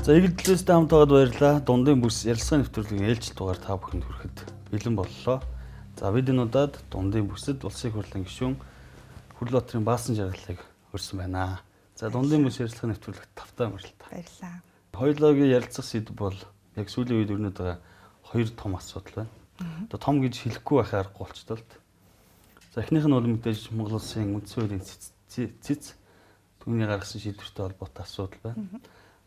За игдэлээстэй хамт байгаад баярлалаа. Дундын бүс ярилцлагын нэвтрүүлгийн ээлжид дугаар та бүхэнд хүрэхэд бэлэн боллоо. За бид энэ удаад дундын бүсэд улсын хурлын гишүүн Хүрлбаатарын баасан жаргалыг өрсөн байна. За дундын бүс ярилцлагын нэвтрүүлэгт тавтай амралт. Баярлалаа. Хоёулаагийн ярилцах сэдв бол яг сүүлийн үед өрнөд байгаа хоёр том асуудал байна. Одоо том гэж хэлэхгүй байхаар аргагүй болчихлоо. За эхнийх нь бол мэдээж Монгол улсын үндсэн хуулийн цэц түүний гаргасан шийдвэртэй холбоотой асуудал байна.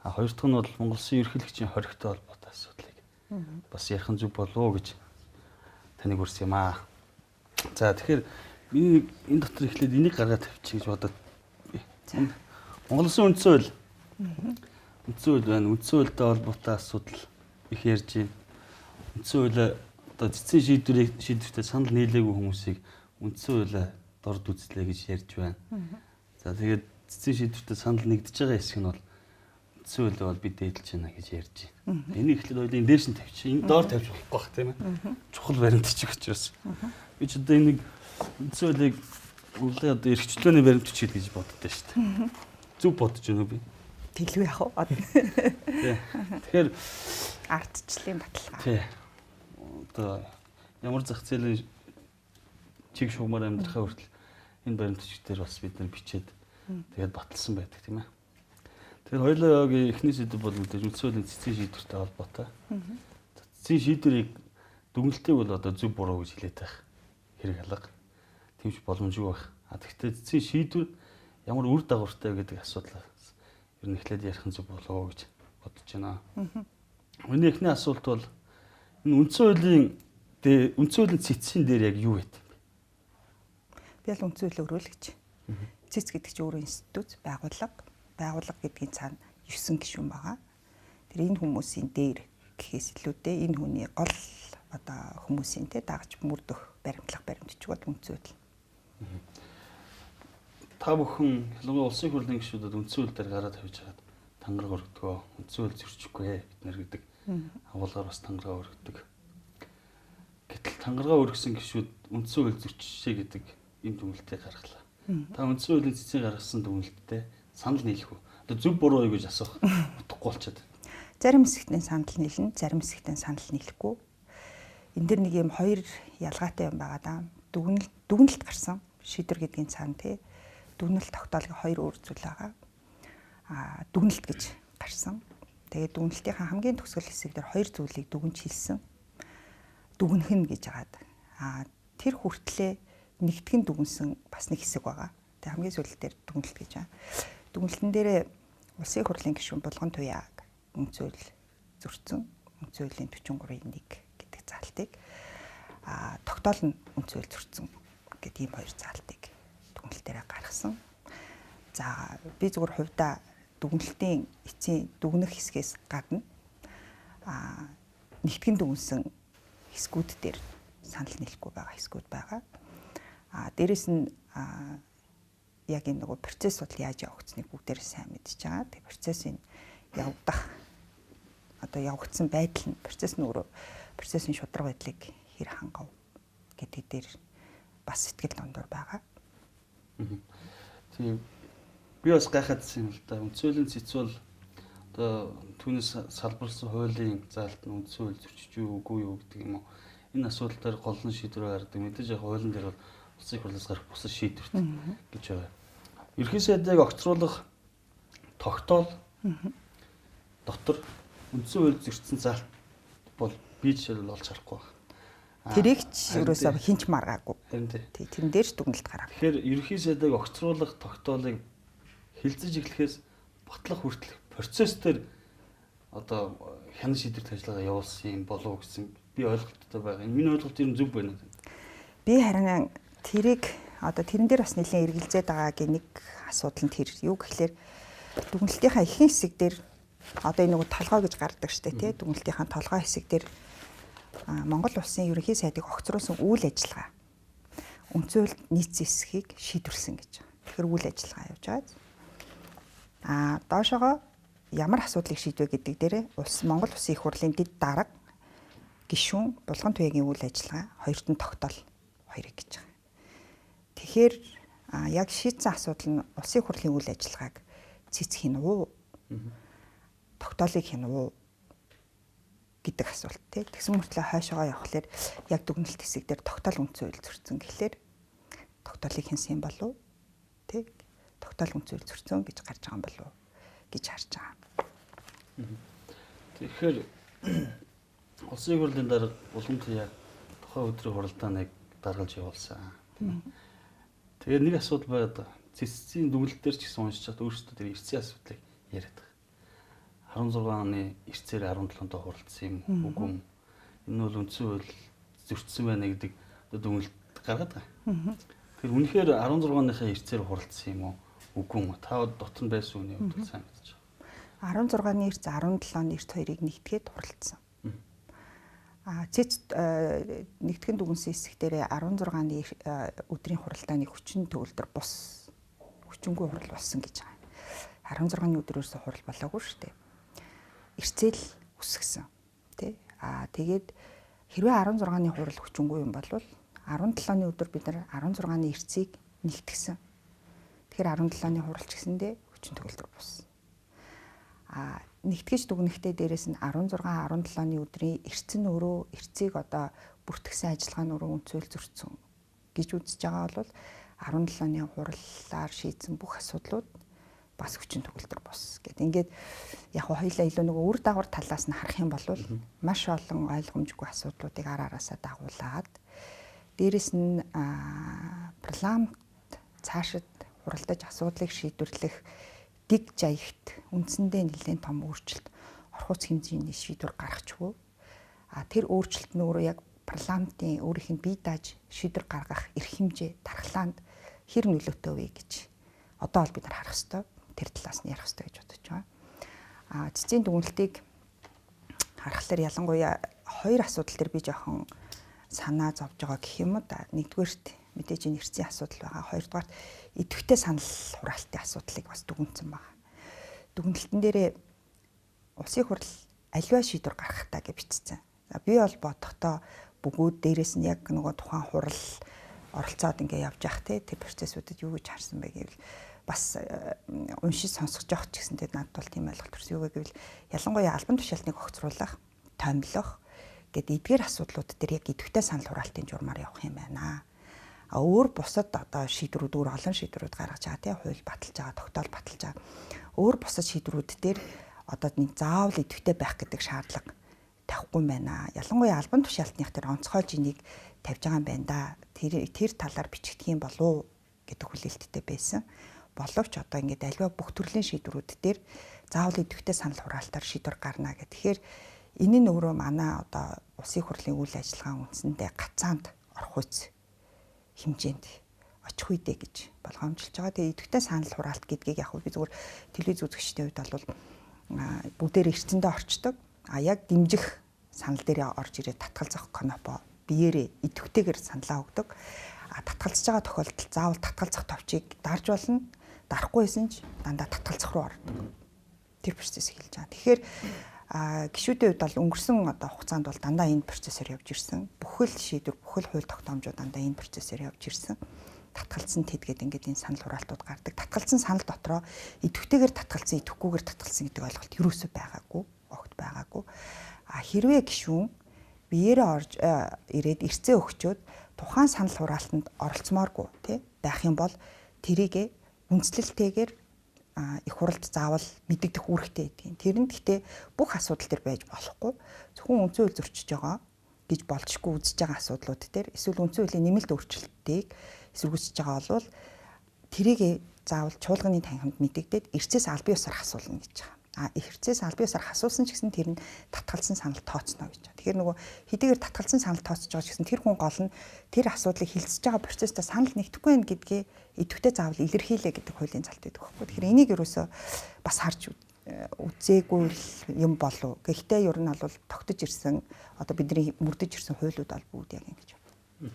Хоёр дахь нь бол Монгол улсын ерөнхийлөгчийн хоригтой холбоотой асуудлыг бас ярих нь зүг болов уу гэж таныг хүрсэн юм аа. За тэгэхээр би энэ дотор эхлээд энийг гаргаад тавьчих гэж бодоод Монгол улсын үндсэн хууль байна. Үндсэн хуультай холбоотой асуудал их ярьж байна. Үндсэн хууль одоо цэцэн шийдвэртэй санал нийлээгүй хүмүүсийг үндсэн хуулиа дорд үзлээ гэж ярьж байна. За тэгээд цэцэн шийдвэртэй санал нэгдэж байгаа хэсэг нь бол үндсэн хууль бол бид дээдлж байна гэж ярьж байна. Энийг эхлээд хоёулын дээш нь тавьчих. Энэ доор тавьж болохгүй бах тийм ээ. Чухал баримтчих учраас. Би ч одоо энийг үндсэн хуулийг Монголын одоо эрхчлөөний баримт хүчил гэж боддоо шүү дээ. Зүг бодож байна уу би? Тэглүү яах вэ? Тэгэхээр ардчлалын баталгаа. Тий. Одоо ямар зах зээлийн чиг шугамар амьдрахаа хүртэл энэ баримт хүчээр бас бид нар бичээд тэгээд баталсан байдаг тийм ээ. Тэгэхээр хоёулаагийн эхний сэдв бол мэдээж үндсэн хуулийн цэцэн шийдвэртэй холбоотой. Цэцэн шийдвэрийг дүгнэлтийг бол одоо зөв буруу гэж хэлээд байх хэрэг алга. Тэмч боломжгүй байх. Тэгэхдээ цэцэн шийдвэр ямар үр дагавартай гэдэг асуудлаас ер нь эхлээд ярих нь зөв болов гэж бодож байна. Миний эхний асуулт бол энэ үндсэн хуулийн цэцсийн дээр яг юу байт юм бэ? Би л үндсэн хуулийг өрөөлгөж. Цэц гэдэг чинь өөрөө институт, байгууллага гэдгийн цаана 9 гишүүн байгаа. Тэр энэ хүмүүсийн дээр гэхээс илүүтэй энэ хүний гол одоо хүмүүсийн дагаж мөрдөх баримтлах баримтчиг бол үндсэн хууль. Та бүхэн ялангуяа улсын хурлын гишүүдэд үндсэн хууль дээр гараад тавьж хагаад тангараг өргөдгөө. Үндсэн хууль зөрчихгүй бид нар гэдэг агуулгаар бас тангараа өргөдөг. Гэтэл тангараа өргөсөн гишүүд үндсэн хууль зөрчишээ гэдэг энэ дүгнэлтийг гаргалаа. Та үндсэн хуулийн цэцэн гаргасан дүгнэлттэй санал нийлэх үү? Одоо зөв буруу юу гэж асуух утгагүй болчиход. Зарим хэсэгтээ санал нийлнэ, зарим хэсэгтээ санал нийлэхгүй. Энд дэр нэг юм хоёр ялгаатай юм байгаа даа. Дүгнэлт гарсан шийдвэр гэдгийн цаана дүгнэлт тогтоолгын хоёр өөр зүйл байгаа. Дүгнэлт гэж гарсан. Тэгээд дүгнэлтийн хамгийн төгсгөл хэсэг дээр хоёр зүйлийг дүгнж хэлсэн. Дүгнэх нь гэж хагаад. Тэр хүртлээр нэгтгэн дүгнсэн бас нэг хэсэг байгаа. Тэгээд хамгийн сүүлд дээр дүгнэлт гэж байна. Дүгнэлтэн дээр улсын хурлын гишүүн Булган Туяаг үндсэн хууль зөрчсөн. Үндсэн хуулийн 43-1 гэдэг заалтыг тогтоол нь үндсэн хууль зөрчсөн гэдэг ийм хоёр заалтыг дүгнэлтээрээ гаргасан. За би зөвхөн хувьдаа дүгнэлтийн эцсийн дүгнэх хэсгээс гадна нэгтгэн дүгнсэн хэсгүүд дээр санал нийлэхгүй байгаа хэсгүүд байгаа. Дээрэс нь яг энэ нөгөө процесс бол яаж явагдсныг бүгдээр сайн мэдж байгаа. Тэгээ процессын явагдсан байдал нь процессын шударга байдлыг хэр хангав гэдэг дээр бас сэтгэл дундуур байгаа. Тийм би бас гайхаадсан юм л да. Үндсэн хуулийн цэц бол одоо түүнээс салбарлсан хуулийн заалт нь үндсэн хууль зөрчиж юу үгүй юу гэдэг юм уу. Энэ асуудал дээр гол нь шийдвэр гаргадаг. Мэдээж яг хуулийн дээр бол улсын хурлаас гарах бусад шийдвэрт гэж байгаа. Ерхий сайдыг огцруулах тогтоол дотор үндсэн хууль зөрчсөн заалт бол би жишээл олж харахгүй байна. Тэрийг ч ерөөсөө хинч маргаагүй. Тэрэн дээр ч дүгнэлт гаргав. Тэгэхээр ерхий сайдыг огцруулах тогтоолыг хилцэж эхлэхээс батлах хүртэлх процесс дээр одоо хянан шийдвэрт ажиллагаа явуулсан юм болов уу гэсэн би ойлголттой байгаа. Миний ойлголт ер нь зөв байна. Би харин тэрийг одоо тэрэн дээр бас нэлээд эргэлзээд байгаагийн нэг асуудал нь тэр юу гэхлээр дүгнэлтийнхаа ихэнх хэсэг дээр одоо энэ нэг толгой гэж гардаг штэ тий дүгнэлтийнхаа толгой хэсэг дээр Монгол улсын ерөнхий сайдыг огцруулсан үйл ажиллагаа үндсэн хууль нийцсэн хэсгийг шийдвэрлсэн гэж. Тэгэхээр үйл ажиллагаа явж байгаа. Доошогоо ямар асуудлыг шийдвэ гэдэг дээрээ Монгол улсын их хурлын дэд дарга гишүүн Булган Туяагийн үйл ажиллагаа хоёрт нь тогтоол хоёрыг гэж байгаа. Тэгэхээр яг шийдсэн асуудал нь улсын хурлын үйл ажиллагааг цэцэх нь уу? тогтоолыг хийнэ уу гэдэг асуулт тий. Тэгсэн мөртлөө хойшоогоо явхлаар яг дүгнэлт хэсэг дээр тогтоол үндсэн хууль зөрчсөн гэхлээр тогтоолыг хийнсэн болов тий. Тогтоол үндсэн хууль зөрчсөн гэж гарч байгаа юм болов гэж харж байгаа. Тэгэхээр улсын хурлын дарга Булгамт яг тухайн өдрийн хуралдааныг даргалж явуулсан. Тэгээд нэг асуудал байгаад цэцгийн дүгнэлт дээр ч гэсэн уншиж чад өөрсдөө тэр эрсцийн асуудлыг яриад байгаа. 16 оны эрсцээр 17 доо хуралдсан юм үгүй юм. Энэ бол үндсэн хууль зөрчсөн байна гэдэг дүгнэлт гаргаад байгаа. Тэр үнэхээр 16-ныхаа эрсцээр хуралдсан юм уу? Үгүй юм. Та дотор нь байсан үний хувьд сайн мэдэж байгаа. 16-ны эрс 17-ны эрс хоёрыг нэгтгээд хуралдсан. Цэц нэгтгэн дүгнсэн хэсэг дээр 16-ны өдрийн хуралдааны хүчин төгөлдөр бус хүчингүй хурал болсон гэж байгаа. 16-ны өдрөөс хурал болоогүй шүү дээ. Эрсцэл үсгсэн тий. Тэгээд хэрвээ 16-ны хурал хүчингүй юм бол 17-ны өдөр бид нар 16-ны эрсцийг нэгтгсэн. Тэгэхээр 17-ны хуралч гэсэндээ хүчин төгөлдөр бус. Нэгтгэж дүгнэхтэй дээрээс нь 16 17-ны өдрийн эрсцэн өөрөө эрсцийг одоо бүртгэсэн ажиллагааны өөрөө үндсөөл зөрчсөн гэж үзэж байгаа бол 17-ны хураллаар шийдсэн бүх асуудлууд бас хүчин төгөлдөр бос гэдэг. Ингээд яг хоёулаа илүү нөгөө үр дагавар талаас нь харах юм бол маш олон ойлгомжгүй асуудлуудыг араасаа дагуулад дээрэс нь парламент цаашид хуралдаж асуудлыг шийдвэрлэх дэг жаягт үндсэндээ нэлээд том өөрчлөлт орхуц хэмжээний шийдвэр гаргachгүй. Тэр өөрчлөлт нь өөрөө яг парламентын өөрийнх нь бие дааж шийдвэр гаргах эрх хэмжээ дархлаанд хэр нөлөөтэй вэ гэж одоо бол бид нар харах ёстой. Тэр талаас нь ярих ёстой гэж бодож байгаа. Цэцгийн дүгнэлтийг харахаар ялангуяа хоёр асуудал дээр би жоохон санаа зовж байгаа гэх юм уу да. Нэгдүгээрт мэдээж энэ эрсцийн асуудал байгаа. Хоёрдугаарт идэвхтэй санал хураалтын асуудлыг бас дүгнсэн байна. Дүгнэлтэн дээрээ улсын хурал аливаа шийдвэр гаргахтаа гэж бичсэн. За би бол бодохдоо бүгд дээрээс нь яг нөгөө тухайн хурал оролцоод ингээ явж явах те тэр процессуудад юу гэж харсан бэ гэвэл бас уншиж сонсгож явах ч гэсэнтэй надад бол тийм ойлголт төрсөн. Юу гэвэл ялангуяа албан тушаалтныг огцруулах, томилох гэдэг эдгээр асуудлууд дээр яг идэвхтэй санал хураалтын журмаар явах юм байна. Өөр бусад одоо шийдвэрүүд өөр олон шийдвэрүүд гаргаж байгаа тийм хууль баталж байгаа, тогтоол баталж байгаа. Өөр бусад шийдвэрүүд дээр одоо нэг заавал идэвхтэй байх гэдэг шаардлага тавихгүй юм байна. Ялангуяа албан тушаалтных тэр онцгой жинийг тавьж байгаа юм байна да. Тэр талаар бичигдэх юм болов гэдэг хүлээлттэй байсан. Боловч одоо ингээд альва бүх төрлийн шийдвэрүүд дээр заавал идэвхтэй санал хураалтаар шийдвэр гарна гэх. Тэгэхээр энэ нь өөрөө манай одоо улсын хурлын үйл ажиллагаа үндсэндээ гацаанд орох үс хэмжээнд очих үедээ гэж болгоомжилж байгаа. Тэгээ идэвхтэй санал хураалт гэдгийг яг би зүгээр телевиз үзэгчдийн хувьд бол бүгдээр эрчэндээ орчдөг. Яг дэмжих санал дээр орж ирээд татгалзах конопо биеэрээ идэвхтэйгээр саналаа өгдөг. Татгалзаж байгаа тохиолдолд заавал татгалзах товчийг дарж болно. Дарахгүй байсан ч дандаа татгалзах руу ордог. Тэр процесс эхэлж байгаа. Тэгэхээр гишүүдийн хувьд бол өнгөрсөн одоо хугацаанд бол дандаа энэ процессор явж ирсэн. Бүхэл шийдвэр, бүхэл хууль тогтоомжууд дандаа энэ процессор явж ирсэн. Татгалзсан тэдгээд ингээд энэ санал хураалтууд гардаг. Татгалзсан санал дотроо идэвхтэйгээр татгалзсан, идэвхгүйгээр татгалзсан гэдэг ойлголт юусоо байгаагүй, огт байгаагүй. Хэрвээ гишүүн биеэрээ орж ирээд эрсцээ өгчөөд тухайн санал хураалтанд оролцмооргүй тий байх юм бол тэрийг үндслэлтэйгээр их хуралд заавал мэдэгдэх үүрэгтэй гэдгийг. Тэр нь гэхдээ бүх асуудал төр байж болохгүй. Зөвхөн үндсэн хууль зөрчиж байгаа гэж болжгүй үзэж байгаа асуудлууд дээр эсвэл үндсэн хуулийн нэмэлт өөрчлөлтийг эсэргүүцэж байгаа бол тэрийг заавал чуулганы танхимд мэдэгдээд эрсцээс аль бие усаар асуулна гэж байгаа. Эрсцээс аль бие усаар асуусан ч гэсэн тэр нь татгалзсан санал тооцно гэж байгаа. Тэгэхээр нөгөө хэдийгээр татгалзсан санал тооцож байгаа ч гэсэн тэр хүн гол нь тэр асуудлыг хилцэж байгаа процесстай санал нэгдэхгүй байх гэдгийг идэвхтэй заавал илэрхийлээ гэдэг хуулийн залт байдаг байхгүй. Тэгэхээр энийг ерөөсөө бас харж үзээгүй юм болов. Гэхдээ ер нь бол тогтож ирсэн одоо бидний мөрдөж ирсэн хуулиуд бол бүгд яг ингэж байна.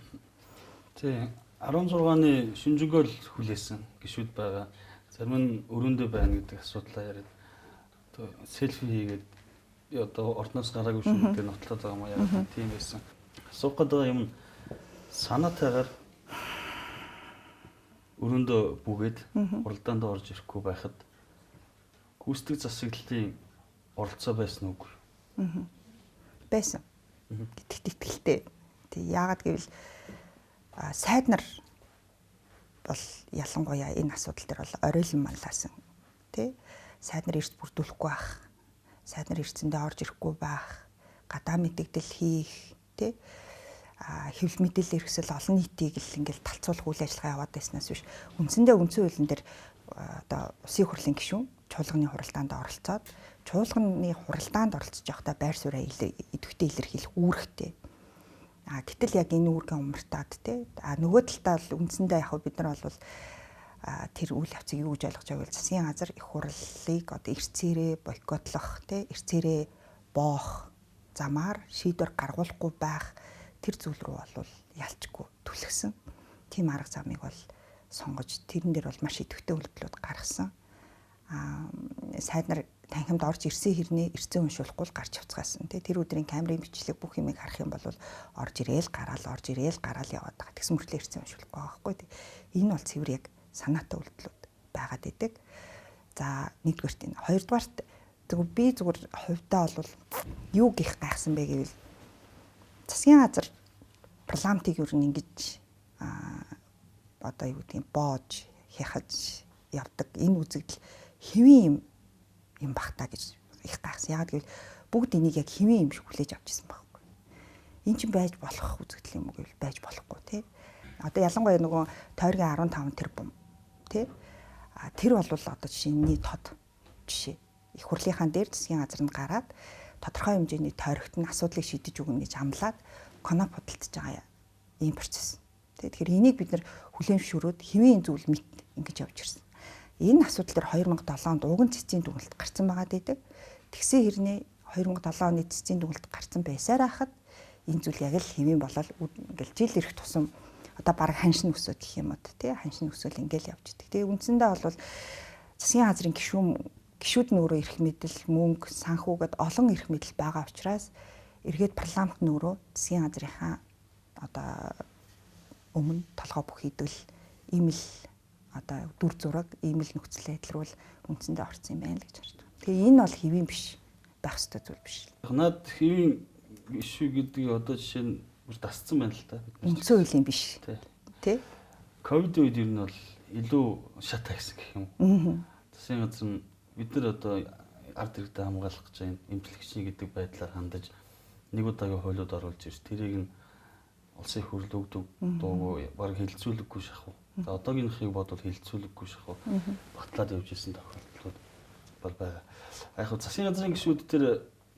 Тий 16-ны шинжигөөл хүлээсэн гишүүд байгаа. Зарим нь өрөөндөө байна гэдэг асуудлаа яриад селфи хийгээд одоо ордноос гараагүй шүүмтэй нотлоод байгаа юм яа тийм байсан. Асуух гэдэг юм санаатайгаар өрөөндөө бүгээд хуралдаанд орж ирэхгүй байхад гүйцэтгэх засаглалын оролцоо байсан уу? Байсан. Гэдэгт итгэлтэй. Тэг яагаад гэвэл сайд нар бол ялангуяа энэ асуудал дээр бол оройлон манлаасан. Тэ? Сайд нар эрт бүрдүүлэхгүй байх. Сайд нар эртсэндээ орж ирэхгүй байх. Гадаа мэдээлэл хийх, тэ? Хэвлэл мэдээлэл хэрэгсэл олон нийтийг л ингээл талцуулах үйл ажиллагаа яваад байснаас биш. Үндсэндээ үндсэн хуулийн дээр одоо Улсын их хурлын гишүүн чуулганы хуралдаанд оролцоод чуулганы хуралдаанд оролцож байхдаа байр сууриа идэвхтэй илэрхийлэх үүрэгтэй. Гэтэл яг энэ үүргээ умартаад те нөгөө талдаа л үндсэндээ яг бид нар бол тэр үйл явцыг юу гэж ойлгож байгааг засгийн газар их хурлыг одоо эрцээрээ бойкотлох те эрцээрээ боох замаар шийдвэр гаргуулахгүй байх тэр зүйл рүү бол ялчгүй түлхсэн. Тим арга замыг бол сонгож тэрэн дээр бол маш идэвхтэй үйлдэлүүд гаргасан. Сайд нар танхимд орж ирсэн хэрнээ эрцэн уншуулахгүй л гарч явцгаасан. Тэр өдрийн камерын бичлэг бүх юмыг харах юм бол орж ирээл гараал яваад байгаа. Тэгсэн мөртлөө эрцэн уншуулахгүй байгаа байхгүй. Энэ бол цэвэр яг санаатай үйлдэлүүд байгаад идэг. За нэгдүгээрт энэ. Хоёрдугаарт би зүгээр хувьдаа бол юу гих гайхсан бэ гэвэл засгийн газар парламентыг юу ингэж одоо юу гэдгийг боож хяхаж явдаг энэ үзэгдэл хэвийн юм бахта гэж их гайхсан. Яагаад гэвэл бүгд энийг яг хэвийн юм шиг хүлээж авч ирсэн байхгүй. Энд чинь байж болох үзэгдэл юм уу гэвэл байж болохгүй тий. Одоо ялангуяа нөгөө тойргийн 15 тэрбум тий. Тэр бол одоо жишээний тод жишээ. Их хурлынхаа дээр засгийн газар нь гараад тодорхой хэмжээний тойрогт нь асуудлыг шийдэж өгнө гэж амлаад коноп худалдаж байгаа ийм процесс. Тэгэхээр энийг бид нар хүлээн зөвшөөрөөд хэвийн зүйл мэд ингэж явж ирсэн. Энэ асуудал дээр 2007 онд уган цэцгийн дүгнэлт гарсан байгаа дэдэг. Тэгсэн хэрнээ 2007 оны цэцгийн дүгнэлт гарсан байсаар хахад энэ зүйл яг л хэвийн болол ингээл жил ирэх тусам одоо баг ханшин өсөд гэх юм уу тий ханшин өсөөл ингээл явж идэг. Тэгээ үндсэндээ бол засгийн газрын гишүүд нь өөрөө эрх мэдэл, мөнгө, санхүү гэд олон эрх мэдэл байгаа учраас эргээд парламент нь өөрөө засгийн газрынхаа одоо өмнө толгой бүх идэл ийм л одоо дүр зураг ийм л нөхцөл байдал руу үндсэндээ орсон юм байна л гэж харж байна. Тэгээ энэ бол хэвийн биш байх ёстой зүйл биш. Наад хэвийн ишүү гэдэг одоо жишээ нь дасцсан байна л та. Үндсэн хуулийн биш. Тэ? Ковид үед ер нь бол илүү шат тагсан гэх юм. Засгийн газар нь бид нар одоо ард иргэдэд хамгаалах гэж байгаа эмчилгэчний гэдэг байдлаар хандаж нэг удаагийн хуулиуд оруулж ирж тэрийг нь улсын их хурл өгдөг дуугүй баг хилцүүлэггүй шахав. За одоогийнхыг бодвол хилцүүлэггүй шахав. Батлаад явж исэн тохиолдлууд бол байгаа. Яг нь засгийн газрын гишүүд тэр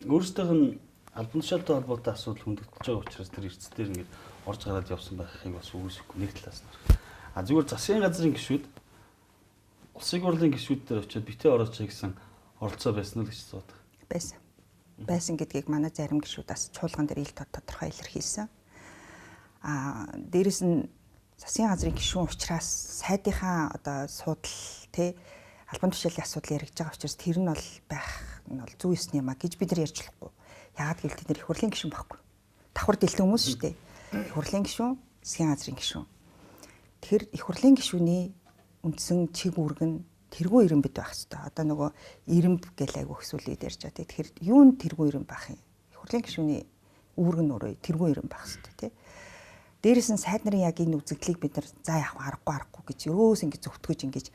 өөрсдийнх нь албан тушаалтай холбоотой асуудал хөндөгдөж байгаа учраас тэр эрсдэлээр ингээд орж гараад явсан байхыг бас үгүйсэхгүй нэг талаас нь. Зүгээр засгийн газрын гишүүд улсын их хурлын гишүүд дээр очиод битээ орооч гэсэн оролцоо байсан уу гэж асуудаг. Байсан. Байсан гэдгийг манай зарим гишүүд бас чуулган дээр ил тодорхой илэрхийлсэн. Дээрэс нь засгийн газрын гишүүн учраас сайдынхаа одоо суудал тий албан тушаалын асуудал яригдж байгаа учраас тэр нь бол байх нь бол зүй ёсны юм а гэж бид нар ярьж болохгүй. Яагаад гэвэл тэд нар их хурлын гишүүн байхгүй. Давхар дэлгэн хүмүүс шүү дээ. Их хурлын гишүүн, засгийн газрын гишүүн. Тэгэхээр их хурлын гишүүний үндсэн чиг үүрэг нь тэргүй ирэмбэд байх хэрэгтэй. Одоо нөгөө ирэмб гэл айгу хөсвөлөд ярьж байгаа. Тэгэхээр юунд тэргүй ирэмб байх юм? Их хурлын гишүүний үүрэг нь өөрөө тэргүй ирэмб байх хэрэгтэй тий. Дээрээс нь сайд нарын яг энэ үзэгдлийг бид нар за яах аргагүй гэж өөс ингэж зөвтгөж ингэж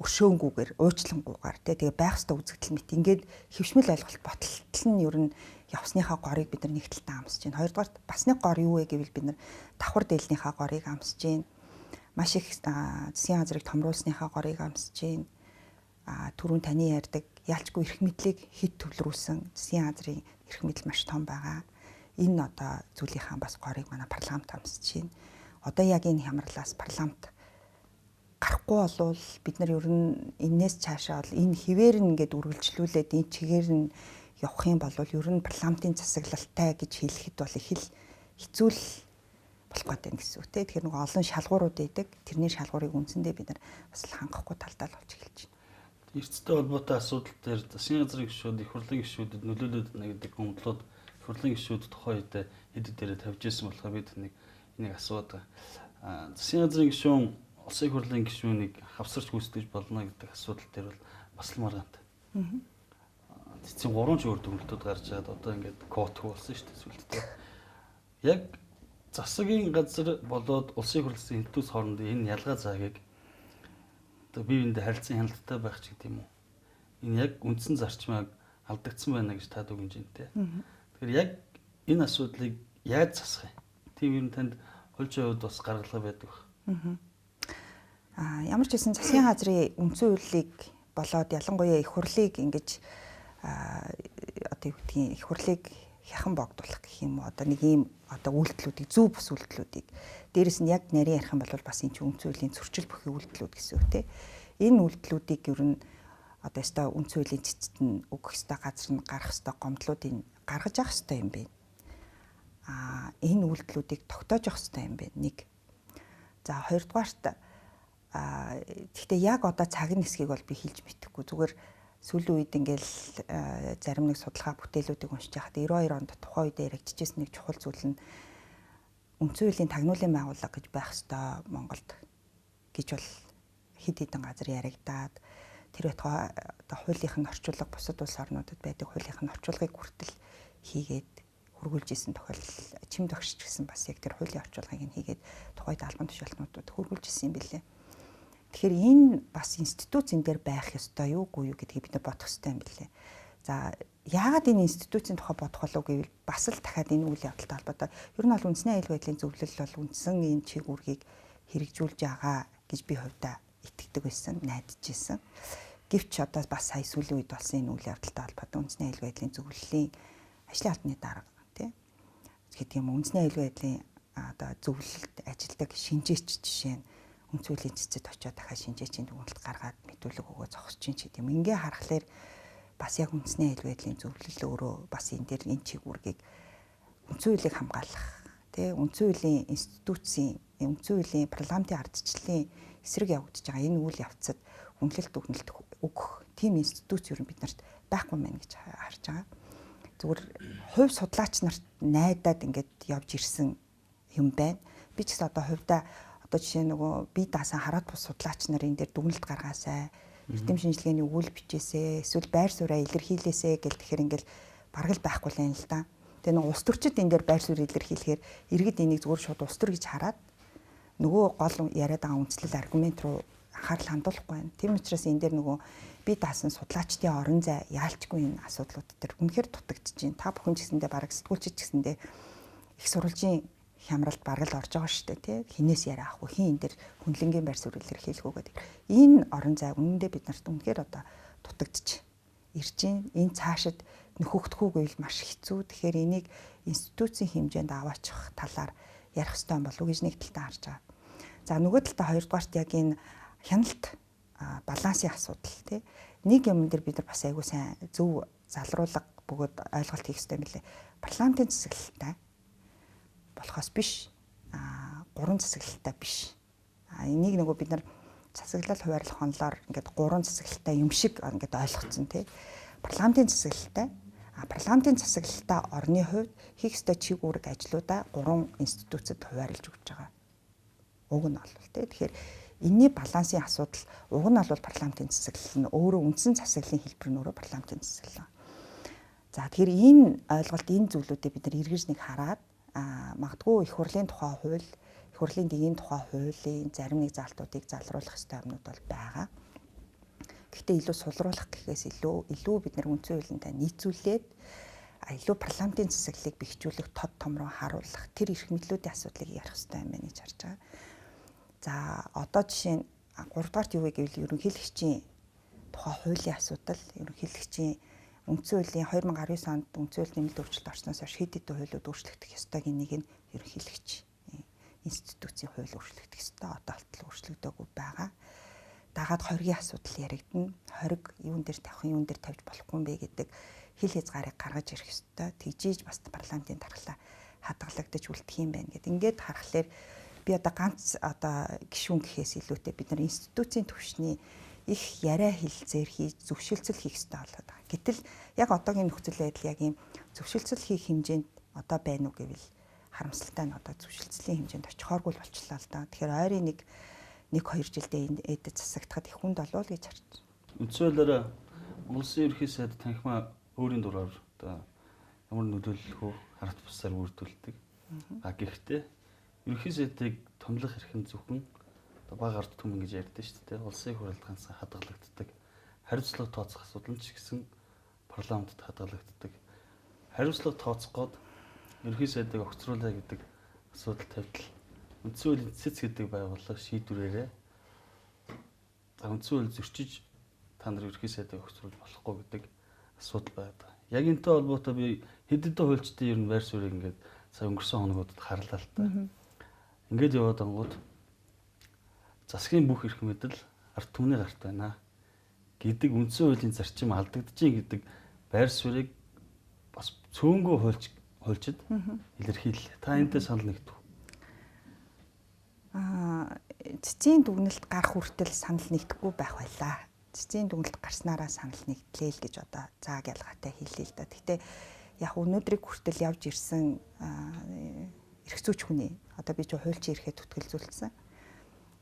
өршөөнгүүгээр уучлангуугаар тэгээ байх ёстой үзэгдэл мэт ингээд хөвшмөл ойлголт боталтал нь ер нь явсныхаа горыг бид нар нэг талтаа амсаж байна. Хоёрдугаар бас нэг гор юу вэ гэвэл бид нар давхар дээлнийхаа горыг амсаж байна. Маш их засгийн газрыг томруулсныхаа горыг амсаж байна. Түрүүн таны ярьдаг ялчгүй эрх мэдлийг хэд төвлөрүүлсэн засгийн газрын эрх мэдэл маш том байгаа. Энэ одоо зүйлийнхаа бас горыг манай парламент амсаж байна. Одоо яг энэ хямралаас парламент гарахгүй болвол бид нар ер нь энээс цаашаа бол энэ хിവэр нь ингээд үргэлжлүүлээд энэ чигээр нь явах юм бол ер нь парламентын засаглалтай гэж хэлэхэд бол их л хэцүү л болох гэдэг юм гэсэн үг те. Тэгэхээр нэг олон шалгуурууд байдаг. Тэрний шалгуурыг үндсэндээ бид нар бас хангахгүй талдаа л болж эхэлж байна. Эрсдэлтэй холбоотой асуудал дээр засгийн газрын гишүүд, их хурлын гишүүдэд нөлөөлөд гэдэг гомдлууд их хурлын гишүүд тухайн үед хэд дээрээ тавьж ирсэн болохоор бид энийг асуудаг. Засгийн газрын гишүүн улсын их хурлын гишүүнийг хавсарч гүйцэтгэж болно гэдэг асуудал дээр бол бас л маргаантай. цэцгийн 3 ч өөр дүгнэлтүүд гарч байгаад одоо ингээд квот болсон шүү дээ сүлдтэй. Яг засгийн газар болоод улсын хурлын хилтүүс хооронд энэ ялгаа заагийг одоо бие биендээ харилцан хяналттай байх ч гэдэм үү. Энэ яг үндсэн зарчмыг алдагдсан байна гэж та дүгнэж байна те. Тэгэхээр яг энэ асуудлыг яаж засах юм? Тийм юм танд хольжийн хувьд бас гаргалгаа байдаг. Ямар ч гэсэн засгийн газрын үндсэн хуулийг болоод ялангуяа их хурлыг ингэж одоо юу гэдгийг их хурлыг хяхан богдуулах гэх юм уу одоо нэг ийм одоо үйлдэлүүдийг зөв бус үйлдэлүүдийг дээрэс нь яг нарийн ярих юм бол бас энэ чинь үндсэн хуулийн зөрчил бүхий үйлдэлүүд гэсэн үг те. Энэ үйлдэлүүдийг ер нь одоо өстой үндсэн хуулийн цэцэд нь өгөх ёстой газар нь гарах ёстой гомдлуудыг гаргаж авах ёстой юм байна. Энэ үйлдэлүүдийг тогтоож авах ёстой юм байна. Нэг. За хоёрдугаарт гэхдээ яг одоо цаг нисхийг бол би хэлж мэдэхгүй. Зүгээр сүүлийн үед ингээл зарим нэг судалгаа бүтээлүүдийг уншиж байхад 92 онд тухайн үед яригдчихсэн нэг чухал зүйл нь үндсэн хуулийн тагнуулын байгууллага гэж байх ёстой Монголд гэж бол хэд хэдэн газар яригдаад тэр байтугай одоо хуулийнх нь орчуулга бусад улс орнуудад байдаг хуулийнх нь орчуулгыг хүртэл хийгээд хургуулж исэн тохиолдол чим тогшч гэсэн бас яг тэр хуулийн орчуулгыг нь хийгээд тухайд албан тушаалтнуудад хургуулж исэн юм билээ. Тэгэхээр энэ бас институцийн дээр байх ёстой юу үгүй юу гэдгийг бид бодох ёстой юм билээ. За яагаад энэ институцийн тухай бодох болов гэвэл бас л дахиад энэ үйл явдалтай холбоотой. Ер нь бол үндэсний аюулгүй байдлын зөвлөл бол үндсэн энэ чиг үүргийг хэрэгжүүлж байгаа гэж би хувьдаа итгэдэг байсан, найдаж байсан. Гэвч одоо бас сая сүүлийн үед болсон энэ үйл явдалтай холбоотой үндэсний аюулгүй байдлын зөвлөлийн ажлын албаны дарга тийм гэдэг юм үндэсний аюулгүй байдлын одоо зөвлөлд ажилдаг шинжээч жишээ нь үндсэн хуулийн цэцэд очиод дахиад шинжээчийн дүгнэлт гаргаад мэдүүлэг өгөө зогсож чинь ч гэдэм. Ингээ харахаар бас яг үндэсний аюулгүй байдлын зөвлөл өөрөө бас энэ дээр энэ чиг үүргийг үндсэн хуулийг хамгаалах тий үндсэн хуулийн институцийн үндсэн хуулийн парламентын ардчлалын эсрэг явагдаж байгаа энэ үйл явцад үнэлэлт дүгнэлт өгөх тийм институц ер нь бид нарт байхгүй мэн гэж харж байгаа. Зүгээр хувь судлаач нарт найдаад ингээд явж ирсэн юм байна. Би ч гэсэн одоо хувьдаа одоо жишээ нөгөө бие даасан хараад бус судлаач нар энэ дээр дүгнэлт гаргаасай. Эрдэм шинжилгээний үйл бичээсээ эсвэл байр сууриа илэрхийлээсэй гэл тэгэхээр ингээл бараг л байхгүй л юм л да. Тэгээ нэг улс төрчид энэ дээр байр суурь илэрхийлэхээр иргэд энийг зүгээр шууд улс төр гэж хараад нөгөө гол яриад байгаа үндслэл аргумент руу анхаарал хандуулахгүй байна. Тийм учраас энэ дээр нөгөө бие даасан судлаачдын орон зай яалчгүй энэ асуудлууд дээр үнэхээр дутагдж байна. Та бүхэн ч гэсэндээ бараг сэтгүүлчид ч гэсэндээ их сурвалжийн хямралд бараг л орж байгаа шүү дээ тий. Хинээс яриа ахгүй хин энэ дээр хүнлэнгийн байр суурь илэрхийлэх үү гэдэг. Энэ орон зай үнэндээ бид нарт үнэхээр одоо дутагдж ирж байна. Энэ цаашид нөхөгдөхүү гэвэл маш хэцүү. Тэгэхээр энийг институцийн хэмжээнд аваачих талаар ярих хэрэгтэй болов уу гэж нэг талдаа харж байгаа. За нөгөө талдаа хоёрдугаарт яг энэ хяналт балансын асуудал тий. Нэг юм дээр бид нар бас айгуу сайн зөв залруулга бөгөөд ойлголт хийх хэрэгтэй юм лээ. Парламентын засаглалтай болохоос биш 3 засаглалтай биш. Энийг нөгөө бид нар засаглал хуваарлах онолоор ингээд 3 засаглалтай юм шиг ингээд ойлгоцсон тий. Парламентын засаглалтай парламентын засаглалтай орны хувьд хийх ёстой чиг үүрэг ажлуудаа 3 институцэд хуваарлаж өгч байгаа. Уг нь бол тий. Тэгэхээр энэний балансын асуудал уг нь бол парламентын засаглал нь өөрөө үндсэн засаглалын хэлбэр нь өөрөө парламентын засаглал. За тэгэхээр энэ ойлголт энэ зүйлүүдийг бид нар эргэж нэг хараад магадгүй их хурлын тухай хууль, их хурлын дэгийн тухай хуулийн зарим нэг залтуудыг залруулах ёстой юмнууд бол байгаа. Гэхдээ илүү сулруулах гэхээс илүү бид нар үндсэн хуулиндаа нийцүүлээд илүү парламентын засаглалыг бэхжүүлэх тод том руу харуулах тэр эрх мэдлүүдийн асуудлыг ярих ёстой юм байна гэж харж байгаа. За одоо жишээ нь 3 дугаарт юу вэ гэвэл ерөнхийлөгчийн тухай хуулийн асуудал, ерөнхийлөгчийн үндсэн хуулийн 2019 онд үндсэн хууль нэмэлт өөрчлөлт орсноос хойш хэд хэдэн хуулиуд өөрчлөгдөх ёстойг нэг нь ерөнхийлөгч институцийн хууль өөрчлөгдөх ёстой. Одоо болтол өөрчлөгдөөгүй байгаа. Дагаад хоргийн асуудал яригдана. Хориг юун дээр тавих, юун дээр тавьж болохгүй юм бэ гэдэг хил хязгаарыг гаргаж ирэх ёстой. Тэгжиж бас парламентын дархлаа хадгалагдаж үлдэх юм байна гэдэг. Ингээд харахаар би одоо ганц одоо гишүүн гэхээс илүүтэй бид нар институцийн түвшний их яриа хэлцээр хийж зөвшөлтсөл хийх хэрэгтэй болоод байгаа. Гэтэл яг одоогийн нөхцөл байдал яг ийм зөвшөлтсөл хийх хэмжээнд одоо байна уу гэвэл харамсалтай нь одоо зөвшөлтсөлийн хэмжээнд очихооргүй л болчихлоо л да. Тэгэхээр ойрын нэг 2 жилдээ энэ эдэд засагдахад их хүнд болов уу гэж харж байна. Үндсөөлөөр улсын ерхий сайд танхимаа өөрийн дураар одоо ямар нөлөөлөх үү хараат бусаар бүрдүүлдэг. Гэхдээ ерөнхий сайдыг томилох эрх нь зөвхөн одоо бага ард түмэн гэж ярьдэн шүү дээ. Улсын хурлаас хадгалагддаг. Хариуцлага тооцох асуудал нь ч гэсэн парламентд хадгалагддаг. Хариуцлага тооцоход ерөнхий сайдыг огцруулаа гэдэг асуудал тавьтал үндсэн хуулийн цэц гэдэг байгууллага шийдвэрээрээ үндсэн хууль зөрчиж та нар ерөнхий сайдыг огцруулж болохгүй гэдэг асуудал байдаг. Яг энэтэй холбоотой би хэд хэдэн хуульчдын ер нь байр суурийг ингээд сая өнгөрсөн хоногудад харлаа л та. Ингээд яваад ангууд засгийн бүх эрх мэдэл ард түмний гарт байна гэдэг үндсэн хуулийн зарчим алдагдчихээн гэдэг байр суурийг бас цөөнгөө хуульчид илэрхийллээ. Та энэтэй санал нэгдв үү? Цэцгийн дүгнэлт гарах хүртэл санал нэгдэхгүй байх байлаа. Цэцгийн дүгнэлт гарснараа санал нэгдлээ л гэж одоо зааг ялгаатай хэлээ л да. Гэхдээ яг өнөөдрийг хүртэл явж ирсэн эрх зүйч хүний одоо би ч хуульчийн эрхээ түтгэлзүүлсэн.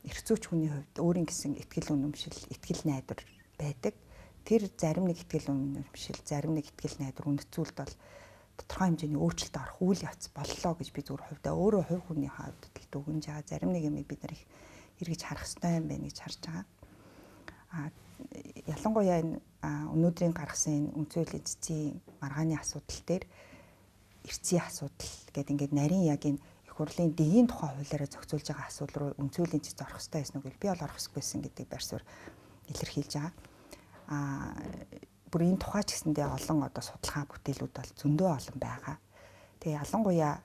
Эрх зүйч хүний хувьд өөрийн гэсэн итгэл үнэмшил, итгэл найдвар байдаг. Тэр зарим нэг итгэл үнэмшил, зарим нэг итгэл найдвар үнэцүүлд бол тодорхой хэмжээний өөрчлөлт орох үйл явц боллоо гэж би зүгээр хувьдаа өөрөө хувь хүний хувьд дүгнж байгаа. Зарим нэг юм бид нар их эргэж харах хэрэгтэй юм байна гэж харж байгаа. Ялангуяа энэ өнөөдрийн гаргасан энэ үндсэн хуулийн цэцгийн маргааны асуудал дээр эрцийн асуудал гэдэг ингээд нарийн яг энэ их хурлын дэгийн тухай хуулиараа зохицуулж байгаа асуудал руу үндсэн хуулийн цэц орох хэрэгтэй байсан уу гэж би бол орох хэрэггүйсэн гэдэг байр суурь илэрхийлж байгаа. Бүр энэ тухай ч гэсэндээ олон одоо судалгаа бүтээлүүд бол зөндөө олон байгаа. Тэгээ ялангуяа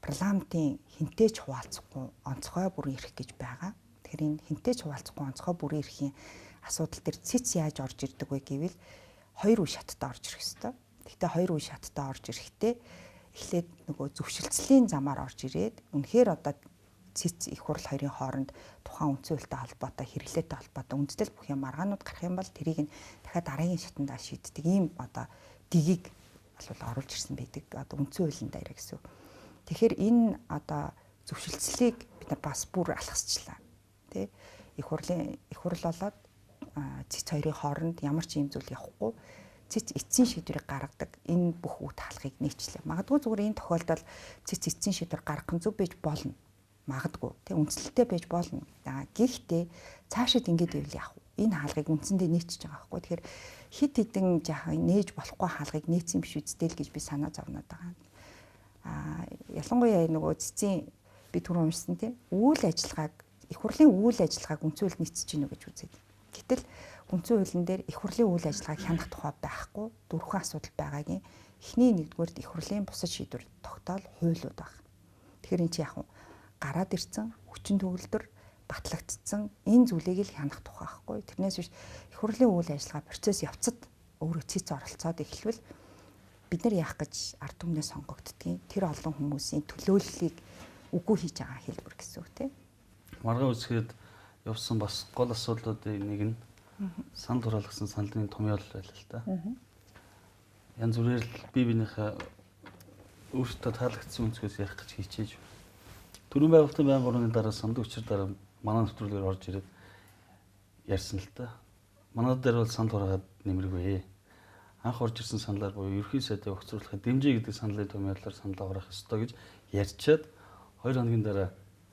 парламентын хинтээч хуваалцахгүй онцгой бүрийн эрх гэж байгаа. Тэгэхээр энэ хинтээч хуваалцахгүй онцгой бүрийн эрхийн асуудал дээр цэц яаж орж ирдэг вэ гэвэл хоёр үе шаттай орж ирэх ёстой. Гэхдээ хоёр үе шаттай орж ирэхдээ эхлээд нөгөө зөвшөлтслийн замаар орж ирээд үнэхээр одоо цэц их хурл хоёрын хооронд тухайн үндсэн хуультай холбоотой хэрэглээтэй холбоотой үндэслэл бүх юм маргаанууд гарах юм бол тэрийг нь дахиад дараагийн шатандаа шийддэг ийм одоо дигийг бол оруулж ирсэн байдаг. Одоо үндсэн хуулийн даяар гэсэн. Тэгэхээр энэ одоо зөвшөлтслийг бид нар бас бүр алхасчлаа. Тэ их хурл болоод цэц хоёрын хооронд ямар ч юм зүйл явахгүй цэц эцсийн шийдвэрийг гаргадаг энэ бүх үт хаалгыг нийцлээ. Магадгүй зүгээр энэ тохиолдолд цэц эцсийн шийдвэр гаргах нь зөв байж болно. Магадгүй тэг үндслэлтэй байж болно. Гэхдээ цаашид ингэж ивэл яах вэ? Энэ хаалгыг үндсэндээ нийцэж байгаа байхгүй. Тэгэхээр хит хитэн жаахан нээж болохгүй хаалгыг нийцсэн биш үстэй л гэж би санаа зовноод байгаа. Ялангуяа нөгөө цэцийн би түрүү уншсан тийм үйл ажиллагааг их хурлын үйл ажиллагааг үндсэн хууль нийцэж гинэ гэж үзээд. Гэтэл үндсэн хуулийн дээр их хурлын үйл ажиллагааг хянах тухай байхгүй дөрвөн асуудал байгаагийн эхний нэгдүгээрт их хурлын бусад шийдвэр тогтоол хуулиуд баг. Тэгэхээр эн чинь яах вэ? Гараад ирсэн хүчин төгөлдөр батлагдсан энэ зүйлийг л хянах тухай байхгүй. Тэрнээс биш их хурлын үйл ажиллагаа процесс явцад өөрөө цэц оролцоод эхлэвэл бид нар яах гэж ард түмнээ сонгогддгийг тэр олон хүмүүсийн төлөөллийг үгүй хийж байгаа хэлбэр гэсэн үг тийм. Маргаа үсгээд явсан бас гол асуудлуудын нэг нь санал хураалгасан саналын томьёол байлаа л та. Янз бүрээр л бие биенийхээ өөртөө таалагдсан өнцгөөс ярих гэж хичээж. Төрийн байгуулалтын байнгын гурваны дараа сандын учир дараа манай нэвтрүүлгээр орж ирээд ярьсан л та. Манай дээр бол санал хураагаад нэмэргүй. Анх орж ирсэн саналаар буюу ерхий сайдыг огцруулахад дэмжээ гэдэг саналын томьёолоор санал гаргах ёстой гэж ярьчаад 2 хоногийн дараа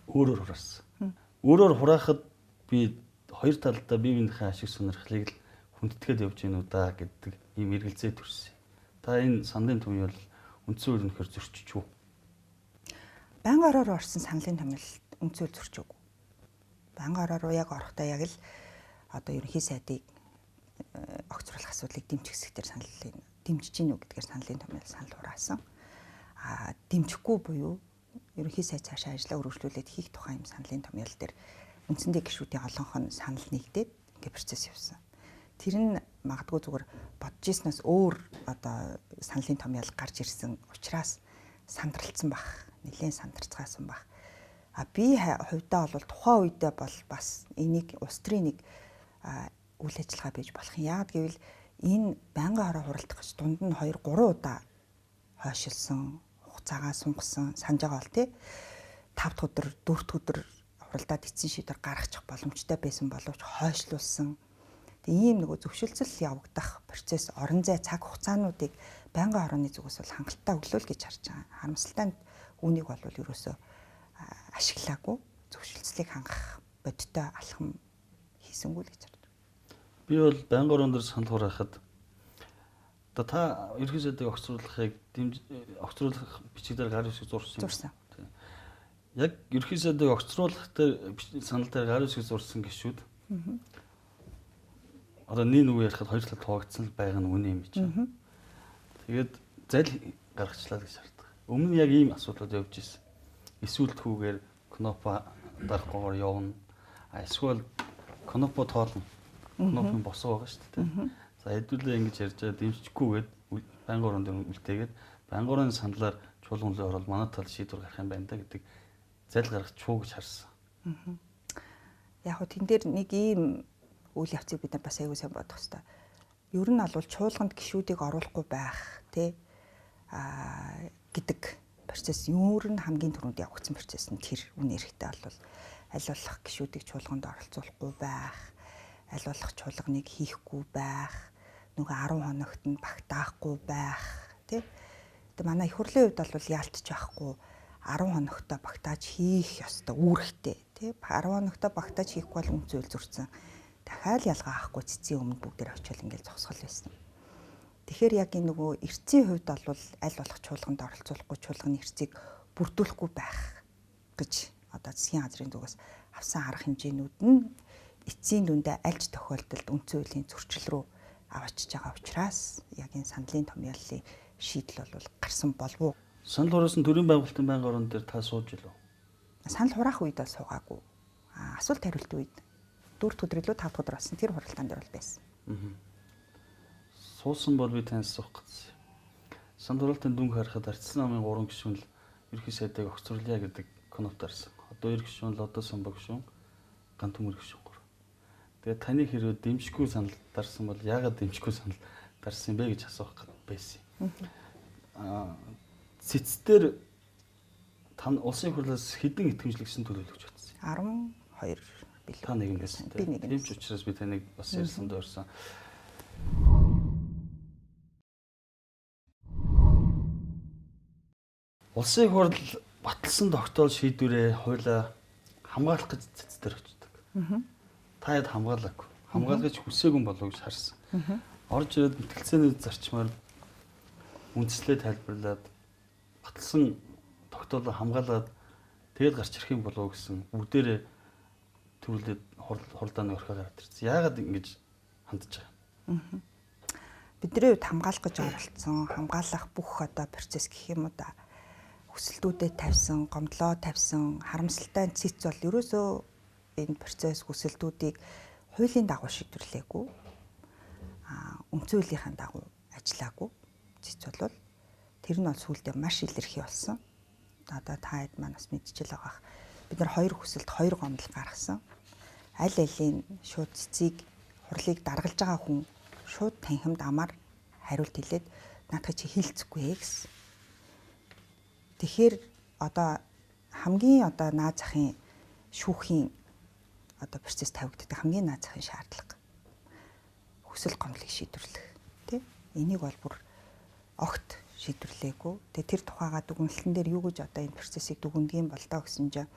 өөрөөр хураасан. Өөрөөр хураахад би хоёр талдаа бие биенийхээ ашиг сонирхлыг л хүндэтгээд явж гинүү да гэдэг ийм эргэлзээ төрсөн. Та энэ саналын томьёол үндсэн хууль нөхөр зөрчиж үү? Байнгын ороор орсон саналын томьёол үндсэн хууль зөрчөөгүй. Байнгын ороор руу яг орохдоо яг л одоо ерөнхий сайдыг огцруулах асуудлыг дэмжих хэсгээр саналын дэмжиж гинүү гэдгээр саналын томьёол санал хураасан. Дэмжихгүй буюу ерөнхий сайд цаашаа ажиллаа өргөжлүүлээд хийх тухай юм саналын томьёол дээр үндсэндээ гишүүдийн олонх нь санал нэгдээд ингээ процесс явсан. Тэр нь магадгүй зүгээр бодож ирснээс өөр одоо саналын томьёол гарч ирсэн учраас сандралцсан бах, нэлээд сандарцгаасан бах. Би хувьдаа бол тухайн үедээ бол бас энийг улс төрийн нэг үйл ажиллагаа байж болох юм. Яагаад гэвэл энэ байнгын хороо хуралдах гэж дунд нь 2-3 удаа хойшилсан, хугацаагаа сунгасан санаж байгаа бол тий 5 дахь өдөр 4 дахь өдөр хуралдаад эцсийн шийдвэр гаргачих боломжтой байсан боловч хойшлуулсан. Тэгээ ийм нөгөө зөвшөлтсөл явагдах процесс, орон зай, цаг хугацаануудыг байнгын хорооны зүгээс бол хангалттай өглөөл гэж харж байгаа. Харамсалтай нь үүнийг бол ерөөсөө ашиглаагүй, зөвшөлтслийг хангах бодиттой алхам хийсэнгүй л гэж харж байна. Би бол байнгын орон дээр санал хураахад одоо та ерхий сайдыг огцруулахыг огцруулах бичгээр гар үсэг зурсан. Яг ерхий сайдыг огцруулах дээр санал дээр гар үсэг зурсан гişүүд. Одоо нэг ярихад хоёр талд хуваагдсан байгаа нь үнэ юм гэж байна. Тэгээд зал гаргачлаа гэж шаарддаг. Өмнө нь яг ийм асуудлууд явж ирсэн. Эсвэл түүгээр кнопа дарахгүйгээр явна. Эсвэл кнопо тоолно. Кнопын босоо байгаа шүү дээ. За хэдүүлээ ингэж ярьж байгаа дэмжчихгүйгээд байнгын орон дээр үлдээгээд байнгын орон саналаар чуулган орол манай тал шийдвэр гарах юм байна да гэдэг зал гаргах чуу гэж харсан. Яг хөө тэн дээр нэг ийм үйл явцыг бид нар бас аягүй сайн бодох хэрэгтэй. Ер нь бол чуулганд гишүүдийг оруулахгүй байх гэдэг процесс ер нь хамгийн түрүүнд явагдсан процесс нь тэр үнэ эрэхтэй бол аль болох гишүүдийг чуулганд оролцуулахгүй байх, аль болох чуулганыг хийхгүй байх, нөгөө 10 хоногт нь багтаахгүй байх тий. Тэгээ манай их хурлын хувьд бол яалтч байхгүй 10 хоногтой багтааж хийх ёстой үүрэгтэй тий. 10 хоногтой багтааж хийхгүй бол үнц үйл зурсан. Дахиад ялгаа авахгүй цэцгийн өмнө бүгдээр очил ингээл зогсгол байсан. Тэгэхээр яг энэ нөгөө эрцийн хувьд бол аль болох чуулганд оролцуулахгүй, чуулганы эрцийг бүрдүүлэхгүй байх гэж одоо засгийн газрын зүгээс авсан арга хэмжээнүүд нь эцсийн дүндээ альж тохиолдолд үндсэн хуулийн зөрчил рүү аваачиж байгаа учраас яг энэ сандлын томьёоллын шийдэл бол гарсан болов уу? Санал хураасан төрийн байгуулалтын байнгын орон дээр та сууж илүү? Санал хураах үед бол суугаагүй. Асуулт хариулт үед 4 дахь өдөр илүү 5 дахь өдөр болсон тэр хуралдаан дээр бол байсан. Суусан бол би таньс суух гэсэн. Санал хураалтын дүнг харахад Ардчилсан намын 3 гишүүн л ерхий сайдыг огцруулъя гэдэг конопт арсан. Одоо 2 гишүүн л одоо самбаг гишүүн, гант төмөр гишүүн 3. Тэгээд таны хэрвээ дэмжихгүй санал дарсан бол яагаад дэмжихгүй санал дарсан бэ гэж асуух байсан. Цэцдэр улсын хурлаас хэдэн итгэмжлэгсэн төлөвлөж батсан? 12 билүү. Та нэг нэгсэн. Тийм ч учраас би таныг бас ярьсан дөрсөн. Улсын хурл баталсан тогтоол шийдвэрээ хуулаа хамгаалах гэж цэцдэр очдог. Та яд хамгаалаагүй. Хамгаалгаж хүсээгүй болов гэж харсан. Орж ирээд мэтгэлцээний зарчмаар үндслээ тайлбарлаад баталсан тогтоолоо хамгаалаад тэгээд гарч ирэх юм болов гэсэн бүгдээрээ төрүүлээд хуралдааны орхио гараад ирсэн. Яагаад ингэж хандж байгаа? Бидний хувьд хамгаалах гэж оролцсон, хамгаалах бүх одоо процесс гэх юм уу да хүсэлтүүдэд тавьсан, гомдлоо тавьсан, харамсалтай цэц бол ерөөсөө энэ процесс хүсэлтүүдийг хуулийн дагуу шийдвэрлээгүй. Үндсэн хуулийнхаа дагуу ажиллаагүй. Цэц бол тэр нь бол сүүлдээ маш илэрхий болсон. Одоо та хэд маань бас мэдчихэл байгаа. Бид нар 2 хүсэлт 2 гомдол гаргасан. Аль алийн шууд цэцгийг хурлыг даргалж байгаа хүн шууд танхимд амар хариулт хэлээд наадах чи хилцэхгүй гэсэн. Тэгэхээр одоо хамгийн одоо наад захын шүүхийн одоо процесс тавигддаг хамгийн наад захын шаардлага хүсэл гомдлыг шийдвэрлэх тий. Энийг бол бүр огт шийдвэрлээгүй. Тэгээ тэр тухайга дүгнэлтэн дээр юу гэж одоо энэ процессыг дүгнэдэг юм бол таа гэсэн чинь